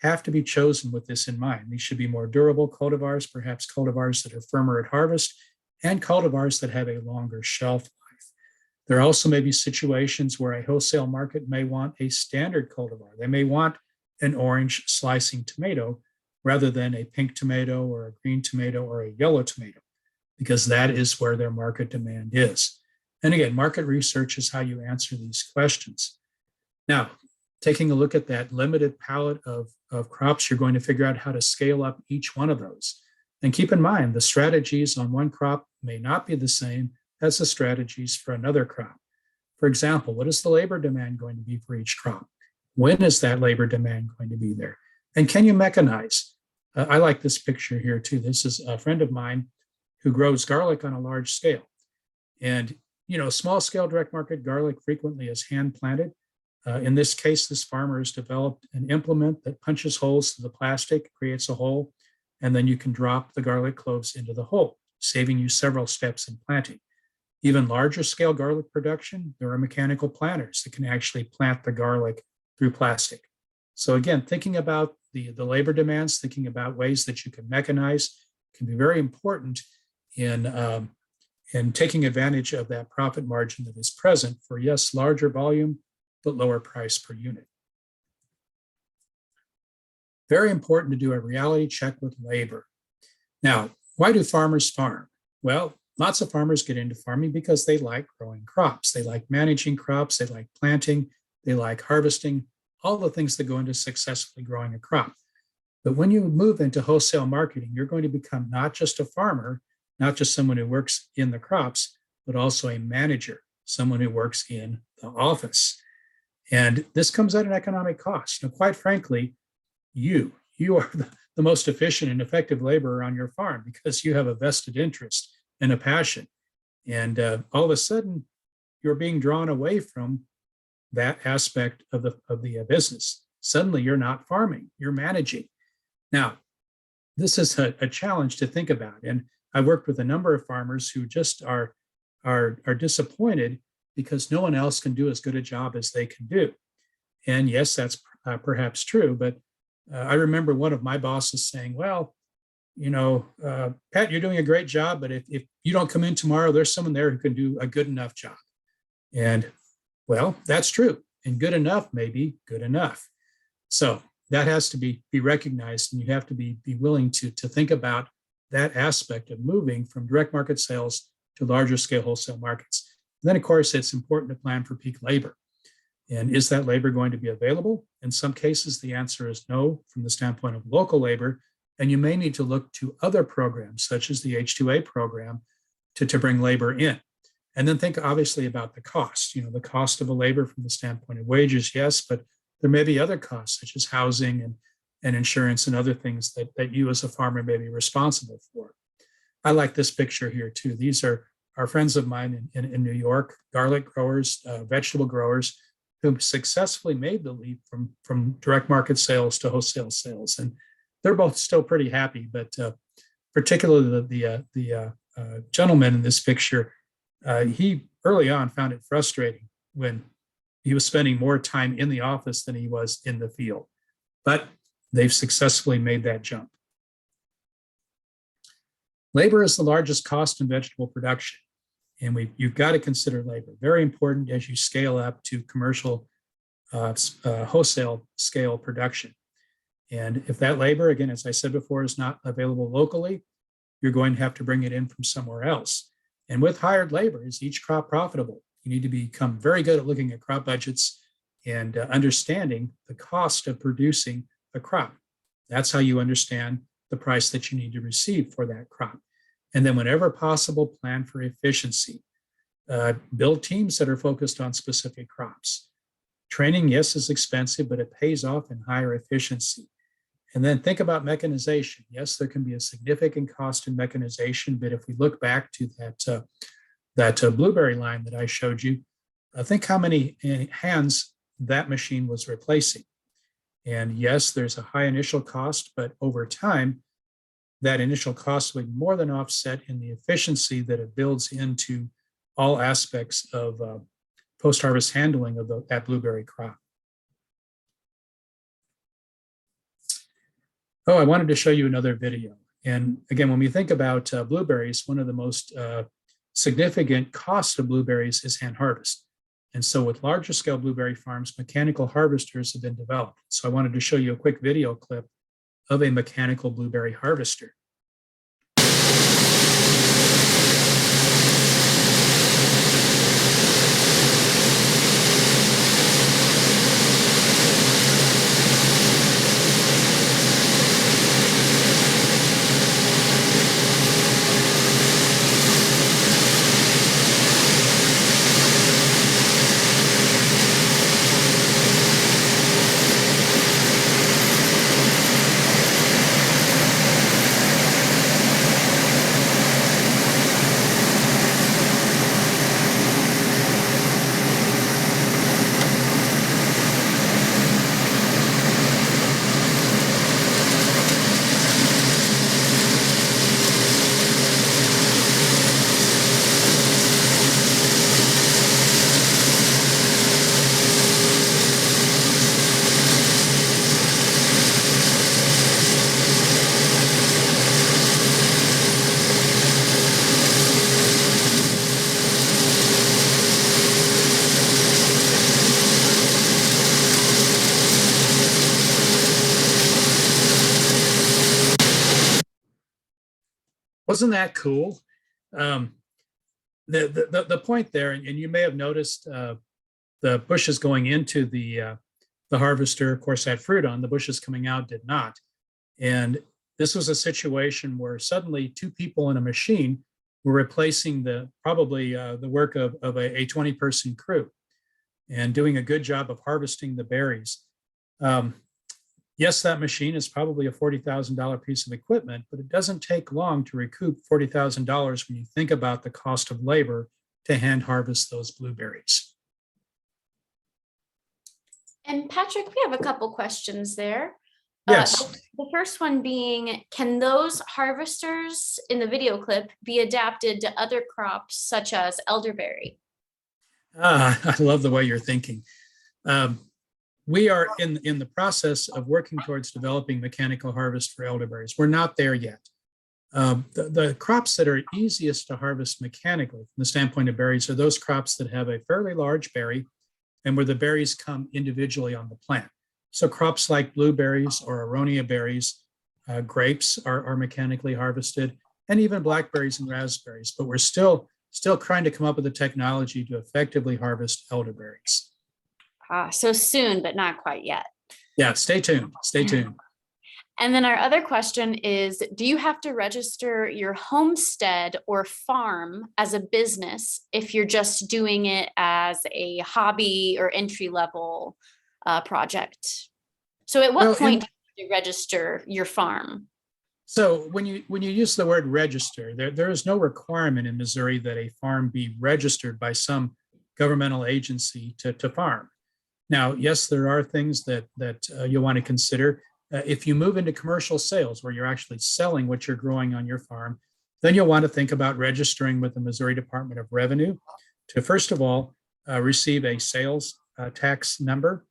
[SPEAKER 1] have to be chosen with this in mind. These should be more durable cultivars, perhaps cultivars that are firmer at harvest, and cultivars that have a longer shelf life. There also may be situations where a wholesale market may want a standard cultivar. They may want an orange slicing tomato rather than a pink tomato or a green tomato or a yellow tomato, because that is where their market demand is. And again, market research is how you answer these questions. Now, taking a look at that limited palette of crops, you're going to figure out how to scale up each one of those. And keep in mind, the strategies on one crop may not be the same as the strategies for another crop. For example, what is the labor demand going to be for each crop? When is that labor demand going to be there? And can you mechanize? I like this picture here too. This is a friend of mine who grows garlic on a large scale. And, small scale direct market garlic frequently is hand planted. In this case, this farmer has developed an implement that punches holes through the plastic, creates a hole, and then you can drop the garlic cloves into the hole, saving you several steps in planting. Even larger scale garlic production, there are mechanical planters that can actually plant the garlic through plastic. So again, thinking about the labor demands, thinking about ways that you can mechanize can be very important in taking advantage of that profit margin that is present for, yes, larger volume, but lower price per unit. Very important to do a reality check with labor. Now, why do farmers farm? Well, lots of farmers get into farming because they like growing crops. They like managing crops. They like planting. They like harvesting, all the things that go into successfully growing a crop. But when you move into wholesale marketing, you're going to become not just a farmer, not just someone who works in the crops, but also a manager, someone who works in the office. And this comes at an economic cost. Now, quite frankly, you are the most efficient and effective laborer on your farm because you have a vested interest and a passion. And all of a sudden, you're being drawn away from that aspect of the business. Suddenly, you're not farming, you're managing. Now, this is a challenge to think about. And I've worked with a number of farmers who just are disappointed because no one else can do as good a job as they can do. And yes, that's perhaps true, but I remember one of my bosses saying, well, Pat, you're doing a great job, but if you don't come in tomorrow, there's someone there who can do a good enough job. And well, that's true. And good enough may be good enough. So that has to be recognized, and you have to be willing to think about that aspect of moving from direct market sales to larger scale wholesale markets. And then, of course, it's important to plan for peak labor. And is that labor going to be available? In some cases, the answer is no from the standpoint of local labor. And you may need to look to other programs, such as the H-2A program, to bring labor in. And then think obviously about the cost, the cost of a labor from the standpoint of wages, yes, but there may be other costs such as housing and insurance and other things that you as a farmer may be responsible for. I like this picture here too. These are friends of mine in New York, garlic growers, vegetable growers, who successfully made the leap from direct market sales to wholesale sales. And they're both still pretty happy, but particularly the gentleman in this picture, he early on found it frustrating when he was spending more time in the office than he was in the field. But they've successfully made that jump. Labor is the largest cost in vegetable production. And you've got to consider labor. Very important as you scale up to commercial wholesale scale production. And if that labor, again, as I said before, is not available locally, you're going to have to bring it in from somewhere else. And with hired labor, is each crop profitable? You need to become very good at looking at crop budgets and understanding the cost of producing a crop. That's how you understand the price that you need to receive for that crop. And then whenever possible, plan for efficiency. Build teams that are focused on specific crops. Training, yes, is expensive, but it pays off in higher efficiency. And then think about mechanization. Yes, there can be a significant cost in mechanization, but if we look back to that blueberry line that I showed you, think how many hands that machine was replacing. And yes, there's a high initial cost, but over time, that initial cost will be more than offset in the efficiency that it builds into all aspects of post-harvest handling of that blueberry crop. Oh, I wanted to show you another video. And again, when we think about blueberries, one of the most significant costs of blueberries is hand harvest. And so with larger scale blueberry farms, mechanical harvesters have been developed. So I wanted to show you a quick video clip of a mechanical blueberry harvester. Wasn't that cool? The point there, and you may have noticed the bushes going into the harvester, of course, had fruit on. The bushes coming out did not. And this was a situation where suddenly two people in a machine were replacing probably the work of a 20-person crew and doing a good job of harvesting the berries. Yes, that machine is probably a $40,000 piece of equipment, but it doesn't take long to recoup $40,000 when you think about the cost of labor to hand harvest those blueberries.
[SPEAKER 2] And Patrick, we have a couple questions there.
[SPEAKER 1] Yes.
[SPEAKER 2] The first one being, can those harvesters in the video clip be adapted to other crops such as elderberry?
[SPEAKER 1] I love the way you're thinking. We are in the process of working towards developing mechanical harvest for elderberries. We're not there yet. The crops that are easiest to harvest mechanically from the standpoint of berries are those crops that have a fairly large berry and where the berries come individually on the plant. So crops like blueberries or aronia berries, grapes are mechanically harvested, and even blackberries and raspberries. But we're still trying to come up with the technology to effectively harvest elderberries.
[SPEAKER 2] So soon, but not quite yet.
[SPEAKER 1] Yeah, stay tuned. Stay tuned.
[SPEAKER 2] And then our other question is, do you have to register your homestead or farm as a business if you're just doing it as a hobby or entry-level project? So at what point do you register your farm?
[SPEAKER 1] So when you use the word register, there is no requirement in Missouri that a farm be registered by some governmental agency to farm. Now, yes, there are things that you'll want to consider. If you move into commercial sales where you're actually selling what you're growing on your farm, then you'll want to think about registering with the Missouri Department of Revenue to, first of all, receive a sales tax number.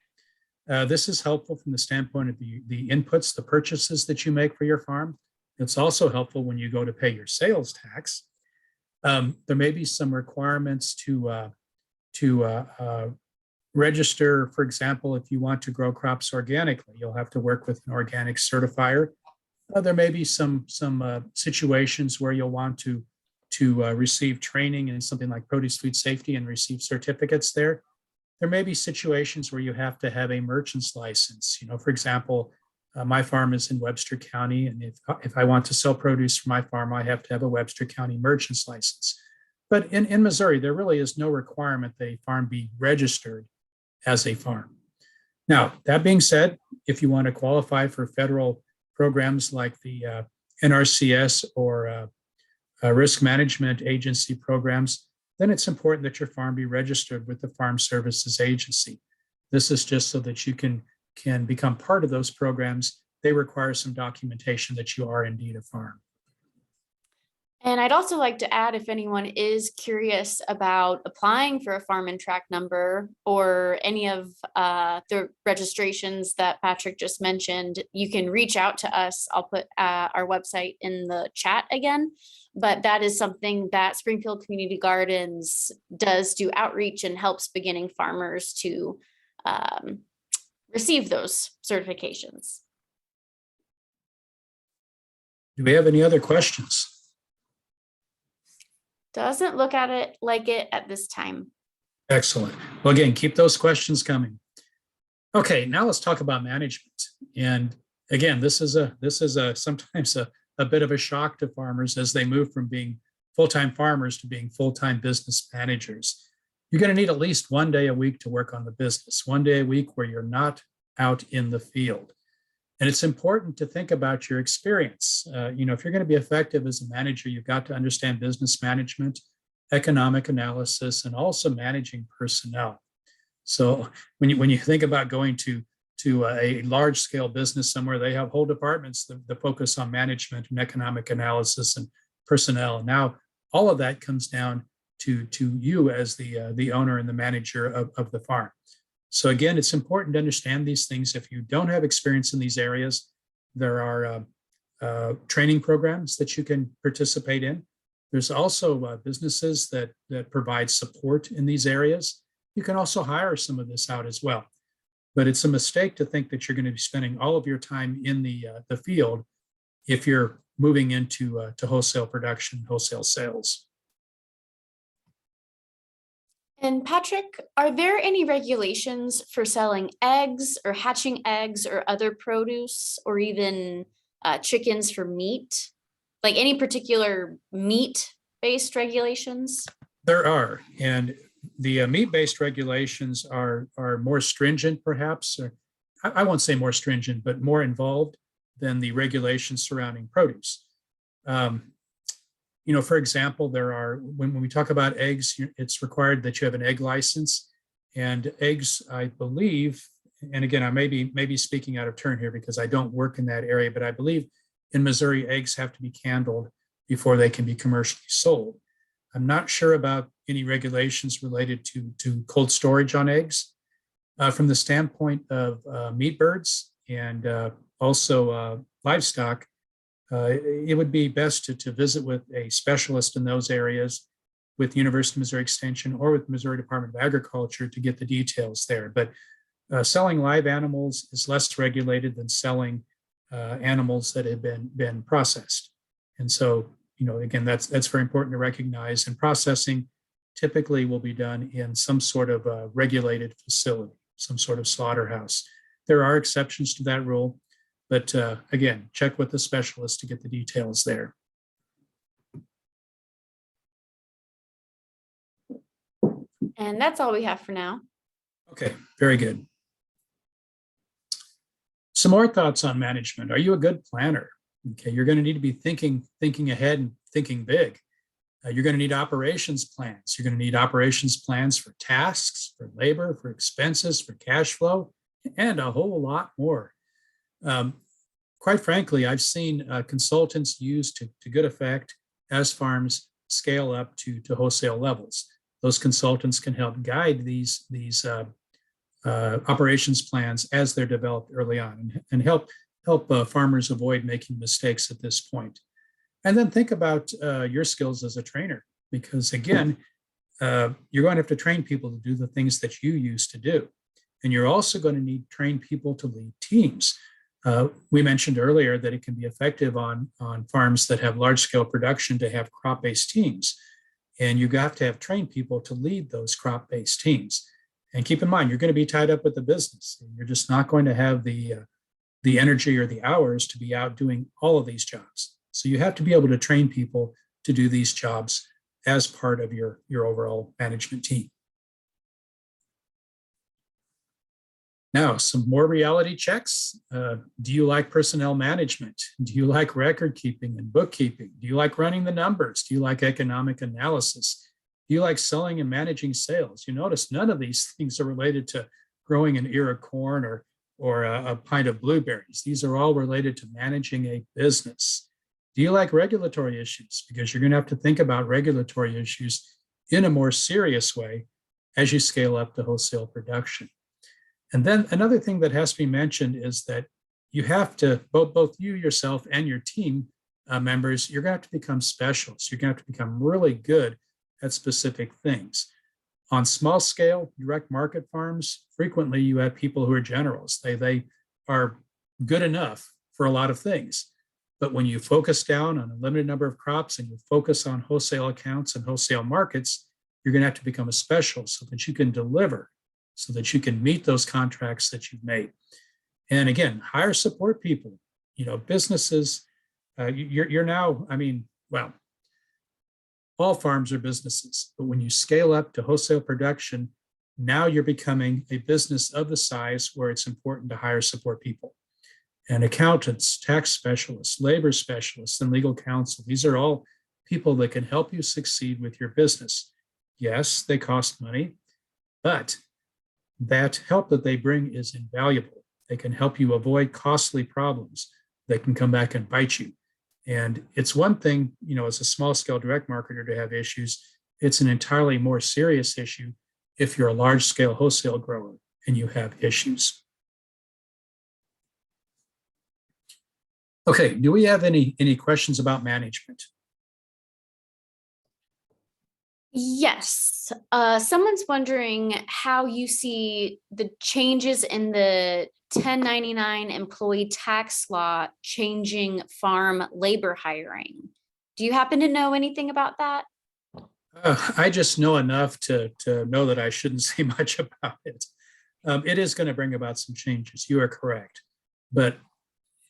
[SPEAKER 1] This is helpful from the standpoint of the inputs, the purchases that you make for your farm. It's also helpful when you go to pay your sales tax. There may be some requirements to register, for example, if you want to grow crops organically, you'll have to work with an organic certifier. There may be some situations where you'll want to receive training in something like produce food safety and receive certificates there. There may be situations where you have to have a merchant's license. You know, for example, My farm is in Webster County, and if I want to sell produce from my farm, I have to have a Webster County merchant's license. But in Missouri, there really is no requirement that a farm be registered as a farm. Now, that being said, if you want to qualify for federal programs like the NRCS or risk management agency programs, then it's important that your farm be registered with the Farm Services Agency. This is just so that you can become part of those programs. They require some documentation that you are indeed a farm.
[SPEAKER 2] And I'd also like to add, if anyone is curious about applying for a farm and tract number or any of the registrations that Patrick just mentioned, you can reach out to us. I'll put our website in the chat again, but that is something that Springfield Community Gardens does do outreach and helps beginning farmers to receive those certifications.
[SPEAKER 1] Do we have any other questions?
[SPEAKER 2] Doesn't look at it like it at this time.
[SPEAKER 1] Excellent. Well, again, keep those questions coming. Okay, now let's talk about management. And again, this is sometimes a bit of a shock to farmers as they move from being full-time farmers to being full-time business managers. You're going to need at least one day a week to work on the business, one day a week where you're not out in the field. And it's important to think about your experience. If you're going to be effective as a manager, you've got to understand business management, economic analysis, and also managing personnel. So when you think about going to a large scale business somewhere, they have whole departments that focus on management and economic analysis and personnel. And now all of that comes down to you as the owner and the manager of the farm. So again, it's important to understand these things. If you don't have experience in these areas, there are training programs that you can participate in. There's also businesses that provide support in these areas. You can also hire some of this out as well. But it's a mistake to think that you're going to be spending all of your time in the field if you're moving into to wholesale production, wholesale sales.
[SPEAKER 2] And Patrick, are there any regulations for selling eggs or hatching eggs or other produce or even chickens for meat? Like any particular meat-based regulations?
[SPEAKER 1] There are, and the meat-based regulations are more stringent, perhaps. Or I won't say more stringent, but more involved than the regulations surrounding produce. For example, there are, when we talk about eggs, it's required that you have an egg license. And eggs, I believe, and again, I may be speaking out of turn here because I don't work in that area, but I believe in Missouri, eggs have to be candled before they can be commercially sold. I'm not sure about any regulations related to cold storage on eggs. From the standpoint of meat birds and also livestock, it would be best to visit with a specialist in those areas with University of Missouri Extension or with Missouri Department of Agriculture to get the details there. But selling live animals is less regulated than selling animals that have been processed. And so, again, that's very important to recognize. And processing typically will be done in some sort of a regulated facility, some sort of slaughterhouse. There are exceptions to that rule. But again, check with the specialist to get the details there.
[SPEAKER 2] And that's all we have for now.
[SPEAKER 1] Okay, very good. Some more thoughts on management. Are you a good planner? Okay, you're going to need to be thinking ahead and thinking big. You're going to need operations plans. You're going to need operations plans for tasks, for labor, for expenses, for cash flow, and a whole lot more. Quite frankly, I've seen consultants used to good effect as farms scale up to wholesale levels. Those consultants can help guide these operations plans as they're developed early on and help farmers avoid making mistakes at this point. And then think about your skills as a trainer, because again, you're going to have to train people to do the things that you used to do. And you're also going to need to train people to lead teams. We mentioned earlier that it can be effective on farms that have large-scale production to have crop-based teams. And you have to have trained people to lead those crop-based teams. And keep in mind, you're going to be tied up with the business. You're just not going to have the the energy or the hours to be out doing all of these jobs. So you have to be able to train people to do these jobs as part of your overall management team. Now, some more reality checks. Do you like personnel management? Do you like record keeping and bookkeeping? Do you like running the numbers? Do you like economic analysis? Do you like selling and managing sales? You notice none of these things are related to growing an ear of corn or a pint of blueberries. These are all related to managing a business. Do you like regulatory issues? Because you're going to have to think about regulatory issues in a more serious way as you scale up to wholesale production. And then another thing that has to be mentioned is that you have to, both you yourself and your team members, you're going to have to become specialists. You're going to have to become really good at specific things. On small scale direct market farms, frequently you have people who are generals. They are good enough for a lot of things. But when you focus down on a limited number of crops and you focus on wholesale accounts and wholesale markets, you're going to have to become a specialist so that you can deliver, so that you can meet those contracts that you've made. And again, hire support people, businesses, you're now, well, all farms are businesses, but when you scale up to wholesale production, now you're becoming a business of the size where it's important to hire support people. And accountants, tax specialists, labor specialists, and legal counsel, these are all people that can help you succeed with your business. Yes, they cost money, but that help that they bring is invaluable. They can help you avoid costly problems that can come back and bite you. And it's one thing, as a small scale direct marketer to have issues. It's an entirely more serious issue if you're a large scale wholesale grower and you have issues. Okay, do we have any questions about management?
[SPEAKER 2] Yes. Someone's wondering how you see the changes in the 1099 employee tax law changing farm labor hiring. Do you happen to know anything about that?
[SPEAKER 1] I just know enough to know that I shouldn't say much about it. It is going to bring about some changes. You are correct. But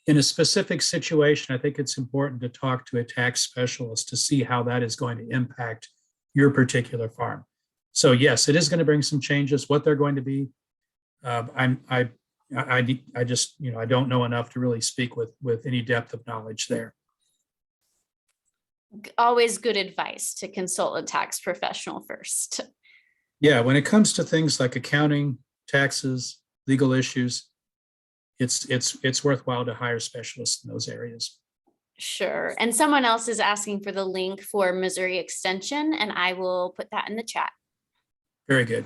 [SPEAKER 1] in a specific situation, I think it's important to talk to a tax specialist to see how that is going to impact your particular farm. So yes, it is going to bring some changes. What they're going to be, I just, I don't know enough to really speak with any depth of knowledge there.
[SPEAKER 2] Always good advice to consult a tax professional first.
[SPEAKER 1] Yeah, when it comes to things like accounting, taxes, legal issues, it's worthwhile to hire specialists in those areas.
[SPEAKER 2] Sure. And someone else is asking for the link for Missouri Extension, and I will put that in the chat.
[SPEAKER 1] Very good.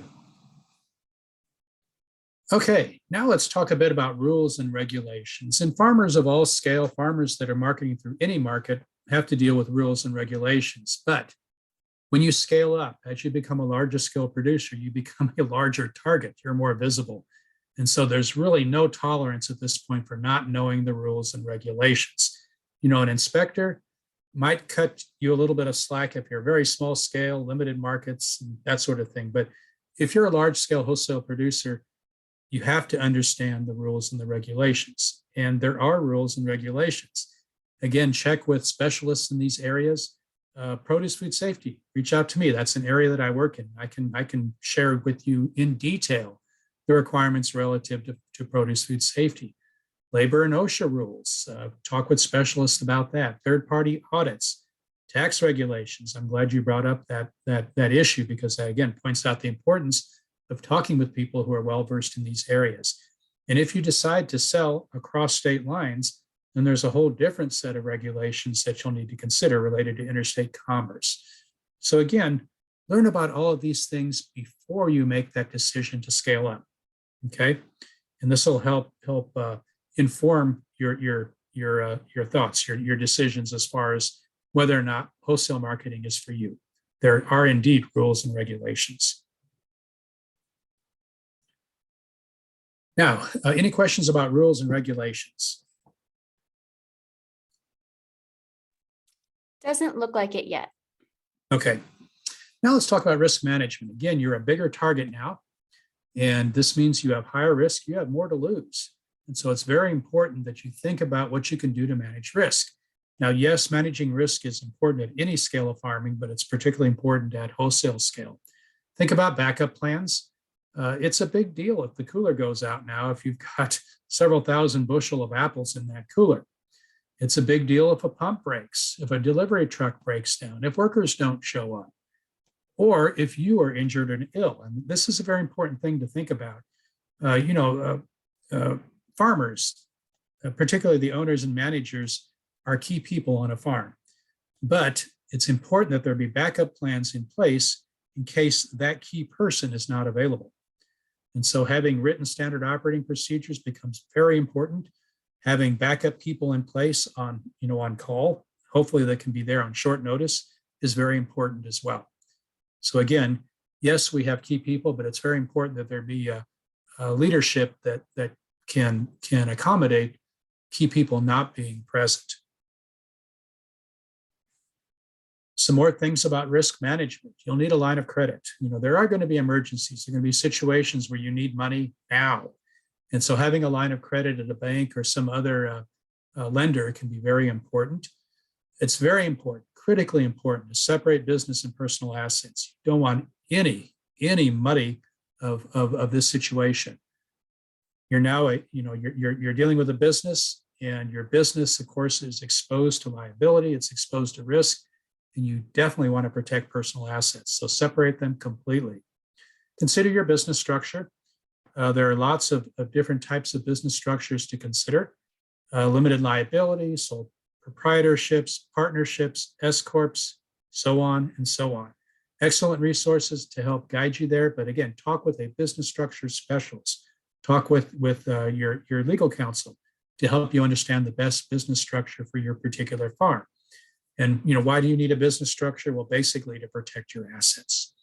[SPEAKER 1] Okay, now let's talk a bit about rules and regulations. And farmers of all scale, farmers that are marketing through any market, have to deal with rules and regulations. But when you scale up, as you become a larger scale producer, you become a larger target. You're more visible. And so there's really no tolerance at this point for not knowing the rules and regulations. An inspector might cut you a little bit of slack if you're very small scale, limited markets, and that sort of thing. But if you're a large scale wholesale producer, you have to understand the rules and the regulations. And there are rules and regulations. Again, check with specialists in these areas. Produce food safety, reach out to me. That's an area that I work in. I can share with you in detail the requirements relative to produce food safety. Labor and OSHA rules, talk with specialists about that. Third-party audits, tax regulations. I'm glad you brought up that issue because that, again, points out the importance of talking with people who are well-versed in these areas. And if you decide to sell across state lines, then there's a whole different set of regulations that you'll need to consider related to interstate commerce. So again, learn about all of these things before you make that decision to scale up, okay? And this will help inform your thoughts, your decisions as far as whether or not wholesale marketing is for you. There are indeed rules and regulations. Now, any questions about rules and regulations?
[SPEAKER 2] Doesn't look like it yet.
[SPEAKER 1] Okay. Now let's talk about risk management. Again, you're a bigger target now, and this means you have higher risk, you have more to lose. And so it's very important that you think about what you can do to manage risk. Now, yes, managing risk is important at any scale of farming, but it's particularly important at wholesale scale. Think about backup plans. It's a big deal if the cooler goes out now, if you've got several thousand bushel of apples in that cooler. It's a big deal if a pump breaks, if a delivery truck breaks down, if workers don't show up, or if you are injured and ill. And this is a very important thing to think about. Farmers, particularly the owners and managers, are key people on a farm. But it's important that there be backup plans in place in case that key person is not available. And so having written standard operating procedures becomes very important. Having backup people in place on call, hopefully they can be there on short notice, is very important as well. So again, yes, we have key people, but it's very important that there be a leadership that can accommodate key people not being present. Some more things about risk management. You'll need a line of credit. There are going to be emergencies. There are going to be situations where you need money now. And so having a line of credit at a bank or some other lender can be very important. It's very important, critically important, to separate business and personal assets. You don't want any muddy of this situation. You're now you're dealing with a business, and your business, of course, is exposed to liability. It's exposed to risk, and you definitely want to protect personal assets. So separate them completely. Consider your business structure. There are lots of different types of business structures to consider. Limited liability, sole proprietorships, partnerships, S corps, so on and so on. Excellent resources to help guide you there. But again, talk with a business structure specialist. Talk with your legal counsel to help you understand the best business structure for your particular farm. And why do you need a business structure? Well, basically to protect your assets.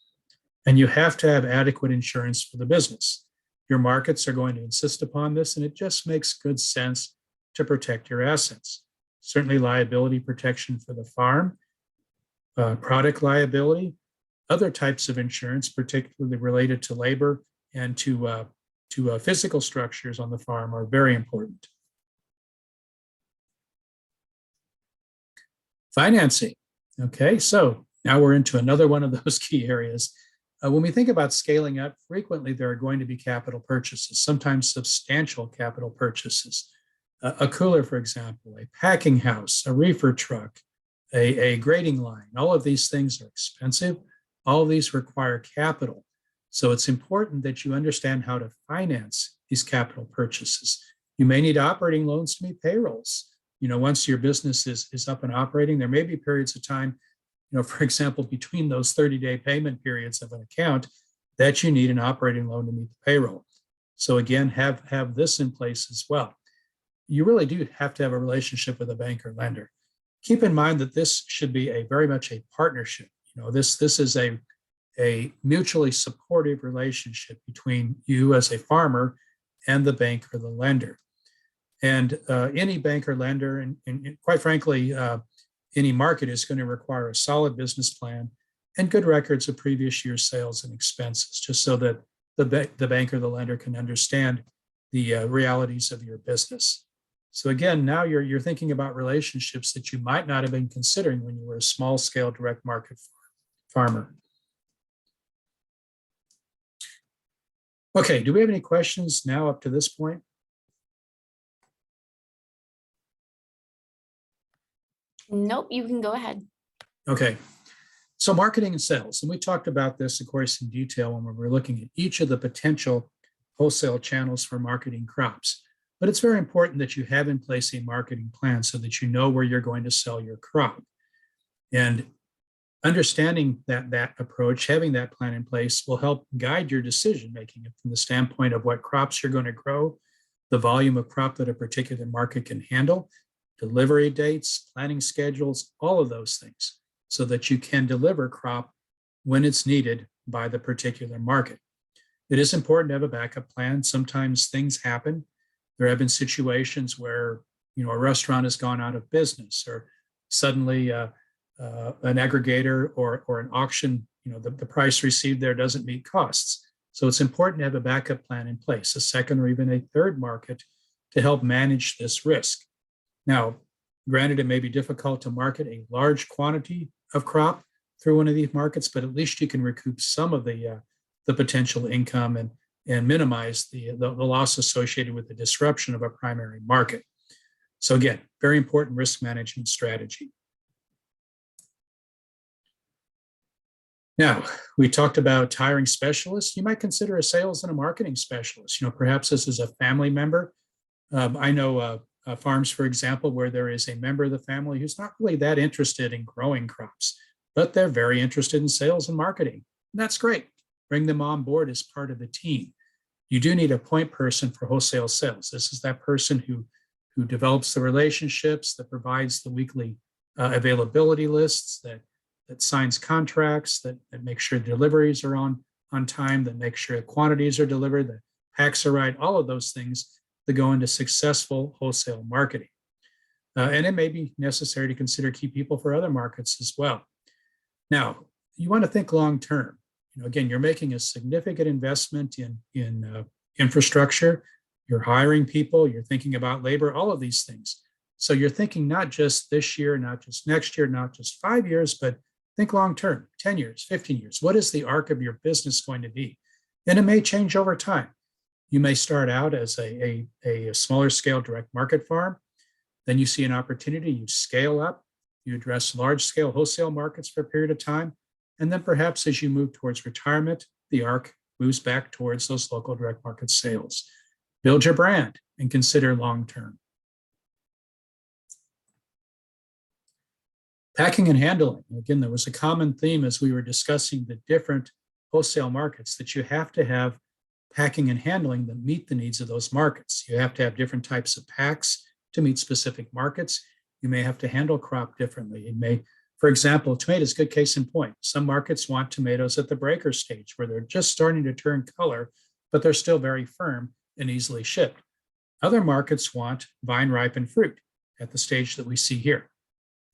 [SPEAKER 1] And you have to have adequate insurance for the business. Your markets are going to insist upon this, and it just makes good sense to protect your assets. Certainly liability protection for the farm, product liability, other types of insurance, particularly related to labor and to physical structures on the farm, are very important. Financing. Okay, so now we're into another one of those key areas. When we think about scaling up, frequently there are going to be capital purchases, sometimes substantial capital purchases. A cooler, for example, a packing house, a reefer truck, a grading line. All of these things are expensive. All of these require capital. So it's important that you understand how to finance these capital purchases. You may need operating loans to meet payrolls. Once your business is up and operating, there may be periods of time, for example, between those 30-day payment periods of an account, that you need an operating loan to meet the payroll. So again, have this in place as well. You really do have to have a relationship with a bank or lender. Keep in mind that this should be very much a partnership. This is a mutually supportive relationship between you as a farmer and the bank or the lender. And any bank or lender, and quite frankly, any market is going to require a solid business plan and good records of previous year's sales and expenses, just so that the bank or the lender can understand the realities of your business. So again, now you're thinking about relationships that you might not have been considering when you were a small-scale direct market farmer. Okay, do we have any questions now up to this point?
[SPEAKER 2] Nope, you can go ahead.
[SPEAKER 1] Okay, so marketing and sales. And we talked about this, of course, in detail when we were looking at each of the potential wholesale channels for marketing crops. But it's very important that you have in place a marketing plan so that you know where you're going to sell your crop. And understanding that approach, having that plan in place, will help guide your decision making from the standpoint of what crops you're going to grow, the volume of crop that a particular market can handle, delivery dates, planning schedules, all of those things, so that you can deliver crop when it's needed by the particular market. It is important to have a backup plan. Sometimes things happen. There have been situations where a restaurant has gone out of business, or suddenly an aggregator or an auction, the price received there doesn't meet costs. So it's important to have a backup plan in place, a second or even a third market to help manage this risk. Now, granted, it may be difficult to market a large quantity of crop through one of these markets, but at least you can recoup some of the potential income and minimize the loss associated with the disruption of a primary market. So again, very important risk management strategy. Now, we talked about hiring specialists. You might consider a sales and a marketing specialist. Perhaps this is a family member. I know farms, for example, where there is a member of the family who's not really that interested in growing crops, but they're very interested in sales and marketing. And that's great. Bring them on board as part of the team. You do need a point person for wholesale sales. This is that person who develops the relationships, that provides the weekly availability lists, that signs contracts, that makes sure deliveries are on time, that makes sure quantities are delivered, that packs are right, all of those things that go into successful wholesale marketing. And it may be necessary to consider key people for other markets as well. Now, you want to think long-term. Again, you're making a significant investment in infrastructure. You're hiring people, you're thinking about labor, all of these things. So you're thinking not just this year, not just next year, not just 5 years, but think long-term, 10 years, 15 years. What is the arc of your business going to be? And it may change over time. You may start out as a smaller scale direct market farm. Then you see an opportunity, you scale up, you address large scale wholesale markets for a period of time. And then perhaps as you move towards retirement, the arc moves back towards those local direct market sales. Build your brand and consider long-term. Packing and handling. Again, there was a common theme as we were discussing the different wholesale markets that you have to have packing and handling that meet the needs of those markets. You have to have different types of packs to meet specific markets. You may have to handle crop differently. It may, for example, tomatoes, good case in point. Some markets want tomatoes at the breaker stage where they're just starting to turn color, but they're still very firm and easily shipped. Other markets want vine ripened fruit at the stage that we see here.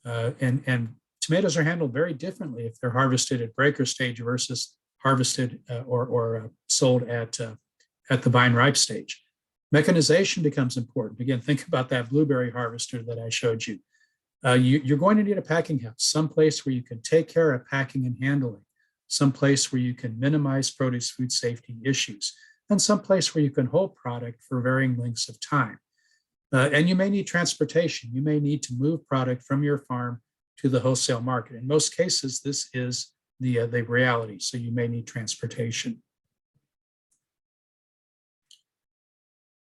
[SPEAKER 1] And tomatoes are handled very differently if they're harvested at breaker stage versus harvested or sold at the vine ripe stage. Mechanization becomes important. Again, think about that blueberry harvester that I showed you. You're going to need a packing house, someplace where you can take care of packing and handling, someplace where you can minimize produce food safety issues, and someplace where you can hold product for varying lengths of time. And you may need transportation. You may need to move product from your farm to the wholesale market. In most cases, this is the reality, so you may need transportation.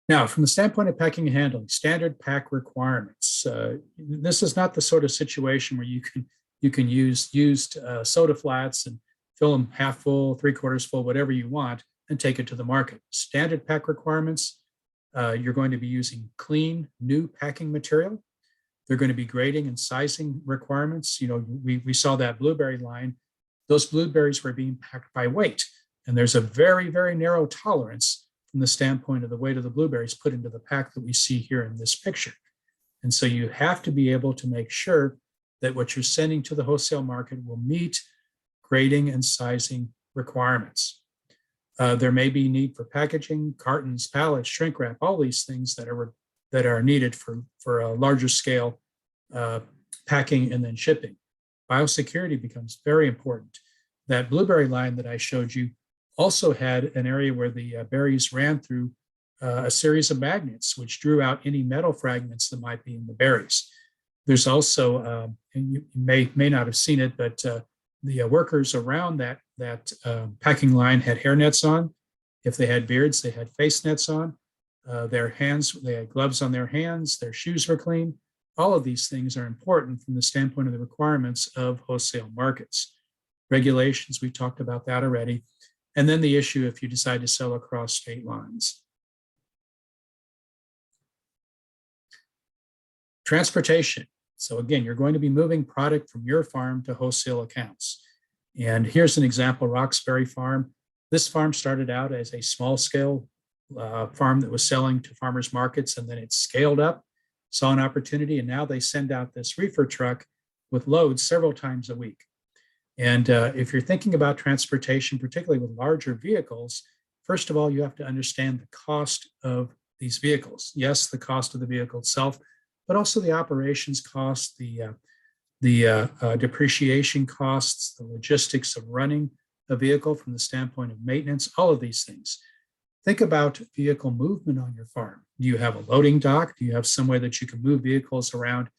[SPEAKER 1] Now, from the standpoint of packing and handling, standard pack requirements. This is not the sort of situation where you can use used soda flats and fill them half full, 3/4 full, whatever you want, and take it to the market. Standard pack requirements, you're going to be using clean, new packing material. They're going to be grading and sizing requirements. We saw that blueberry line. Those blueberries were being packed by weight, and there's a very, very narrow tolerance from the standpoint of the weight of the blueberries put into the pack that we see here in this picture. And so you have to be able to make sure that what you're sending to the wholesale market will meet grading and sizing requirements. There may be need for packaging, cartons, pallets, shrink wrap, all these things that are needed for a larger scale packing and then shipping. Biosecurity becomes very important. That blueberry line that I showed you also had an area where the berries ran through a series of magnets, which drew out any metal fragments that might be in the berries. There's also, and you may not have seen it, but the workers around that packing line had hairnets on. If they had beards, they had face nets on. Their hands, they had gloves on their hands. Their shoes were clean. All of these things are important from the standpoint of the requirements of wholesale markets. Regulations, we talked about that already. And then the issue if you decide to sell across state lines. Transportation. So again, you're going to be moving product from your farm to wholesale accounts. And here's an example, Roxbury Farm. This farm started out as a small scale farm that was selling to farmers markets, and then it scaled up, saw an opportunity, and now they send out this reefer truck with loads several times a week. And if you're thinking about transportation, particularly with larger vehicles, first of all, you have to understand the cost of these vehicles. Yes, the cost of the vehicle itself, but also the operations cost, the depreciation costs, the logistics of running a vehicle from the standpoint of maintenance, all of these things. Think about vehicle movement on your farm. Do you have a loading dock? Do you have somewhere that you can move vehicles around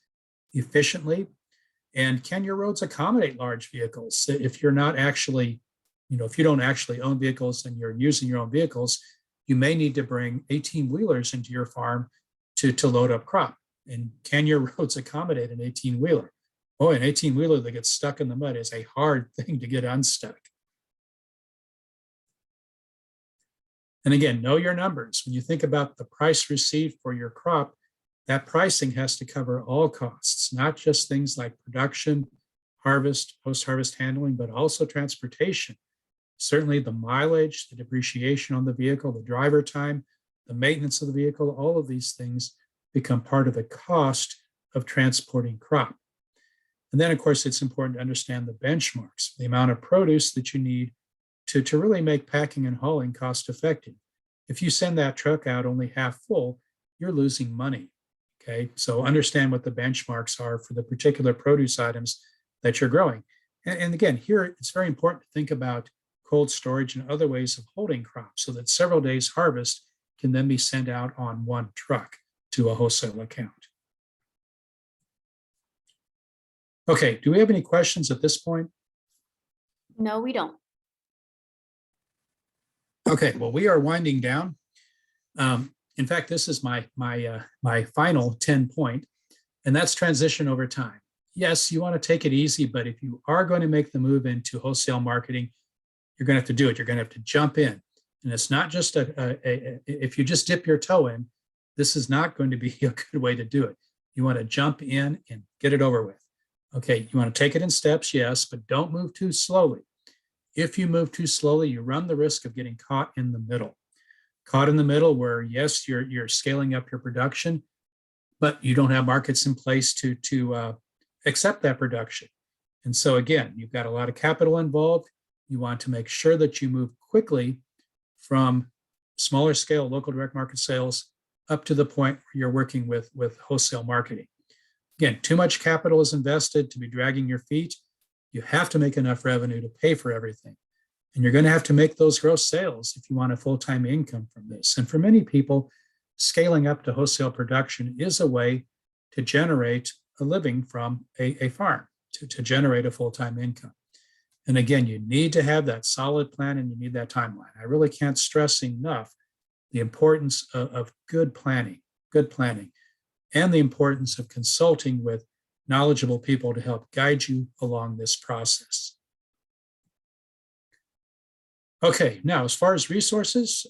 [SPEAKER 1] efficiently? And can your roads accommodate large vehicles? If you're not actually, if you don't actually own vehicles and you're using your own vehicles, you may need to bring 18-wheelers into your farm to load up crop. And can your roads accommodate an 18-wheeler? Oh, an 18-wheeler that gets stuck in the mud is a hard thing to get unstuck. And again, know your numbers. When you think about the price received for your crop, that pricing has to cover all costs, not just things like production, harvest, post-harvest handling, but also transportation. Certainly the mileage, the depreciation on the vehicle, the driver time, the maintenance of the vehicle, all of these things become part of the cost of transporting crop. And then, of course, it's important to understand the benchmarks, the amount of produce that you need to really make packing and hauling cost effective. If you send that truck out only half full, you're losing money. Okay, so understand what the benchmarks are for the particular produce items that you're growing. And again, here it's very important to think about cold storage and other ways of holding crops so that several days harvest can then be sent out on one truck to a wholesale account. Okay, do we have any questions at this point?
[SPEAKER 2] No, we don't.
[SPEAKER 1] Okay, well, we are winding down. In fact, this is my final 10 point, and that's transition over time. Yes, you want to take it easy, but if you are going to make the move into wholesale marketing, you're going to have to do it. You're going to have to jump in. And it's not just if you just dip your toe in, this is not going to be a good way to do it. You want to jump in and get it over with. Okay, you want to take it in steps, yes, but don't move too slowly. If you move too slowly, you run the risk of getting caught in the middle. Caught in the middle where, yes, you're scaling up your production, but you don't have markets in place to accept that production. And so again, you've got a lot of capital involved. You want to make sure that you move quickly from smaller scale local direct market sales up to the point where you're working with wholesale marketing. Again, too much capital is invested to be dragging your feet. You have to make enough revenue to pay for everything. And you're going to have to make those gross sales if you want a full-time income from this. And for many people, scaling up to wholesale production is a way to generate a living from a farm, to generate a full-time income. And again, you need to have that solid plan and you need that timeline. I really can't stress enough the importance of good planning, and the importance of consulting with knowledgeable people to help guide you along this process. Okay, now as far as resources,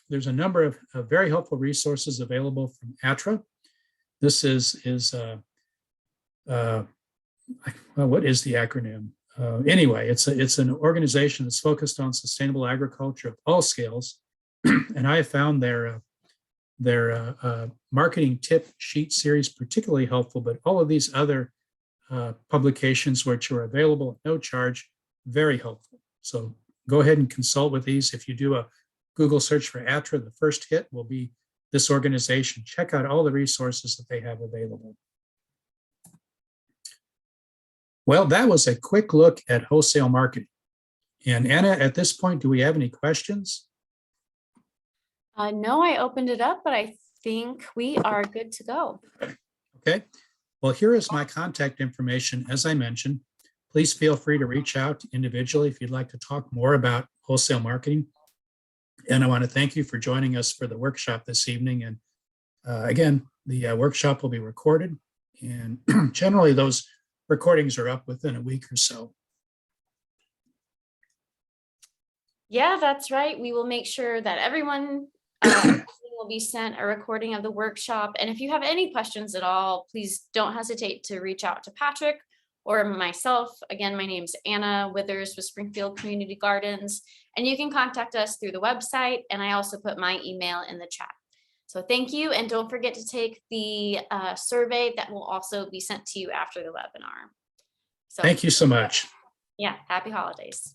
[SPEAKER 1] there's a number of very helpful resources available from ATRA. This is well, what is the acronym? Anyway, it's an organization that's focused on sustainable agriculture of all scales, and I have found their marketing tip sheet series particularly helpful, but all of these other publications which are available at no charge, very helpful. So go ahead and consult with these. If you do a Google search for ATRA, the first hit will be this organization. Check out all the resources that they have available. Well, that was a quick look at wholesale marketing. And Anna, at this point, do we have any questions?
[SPEAKER 2] No, I opened it up, but I think we are good to go.
[SPEAKER 1] Okay. Well, here is my contact information. As I mentioned, please feel free to reach out individually if you'd like to talk more about wholesale marketing. And I want to thank you for joining us for the workshop this evening. And again, the workshop will be recorded, and generally those recordings are up within a week or so.
[SPEAKER 2] Yeah, that's right. We will make sure that everyone will be sent a recording of the workshop. And if you have any questions at all, please don't hesitate to reach out to Patrick or myself. Again, my name is Anna Withers with Springfield Community Gardens, and you can contact us through the website. And I also put my email in the chat. So thank you. And don't forget to take the survey that will also be sent to you after the webinar. So
[SPEAKER 1] thank you so much.
[SPEAKER 2] Yeah, happy holidays.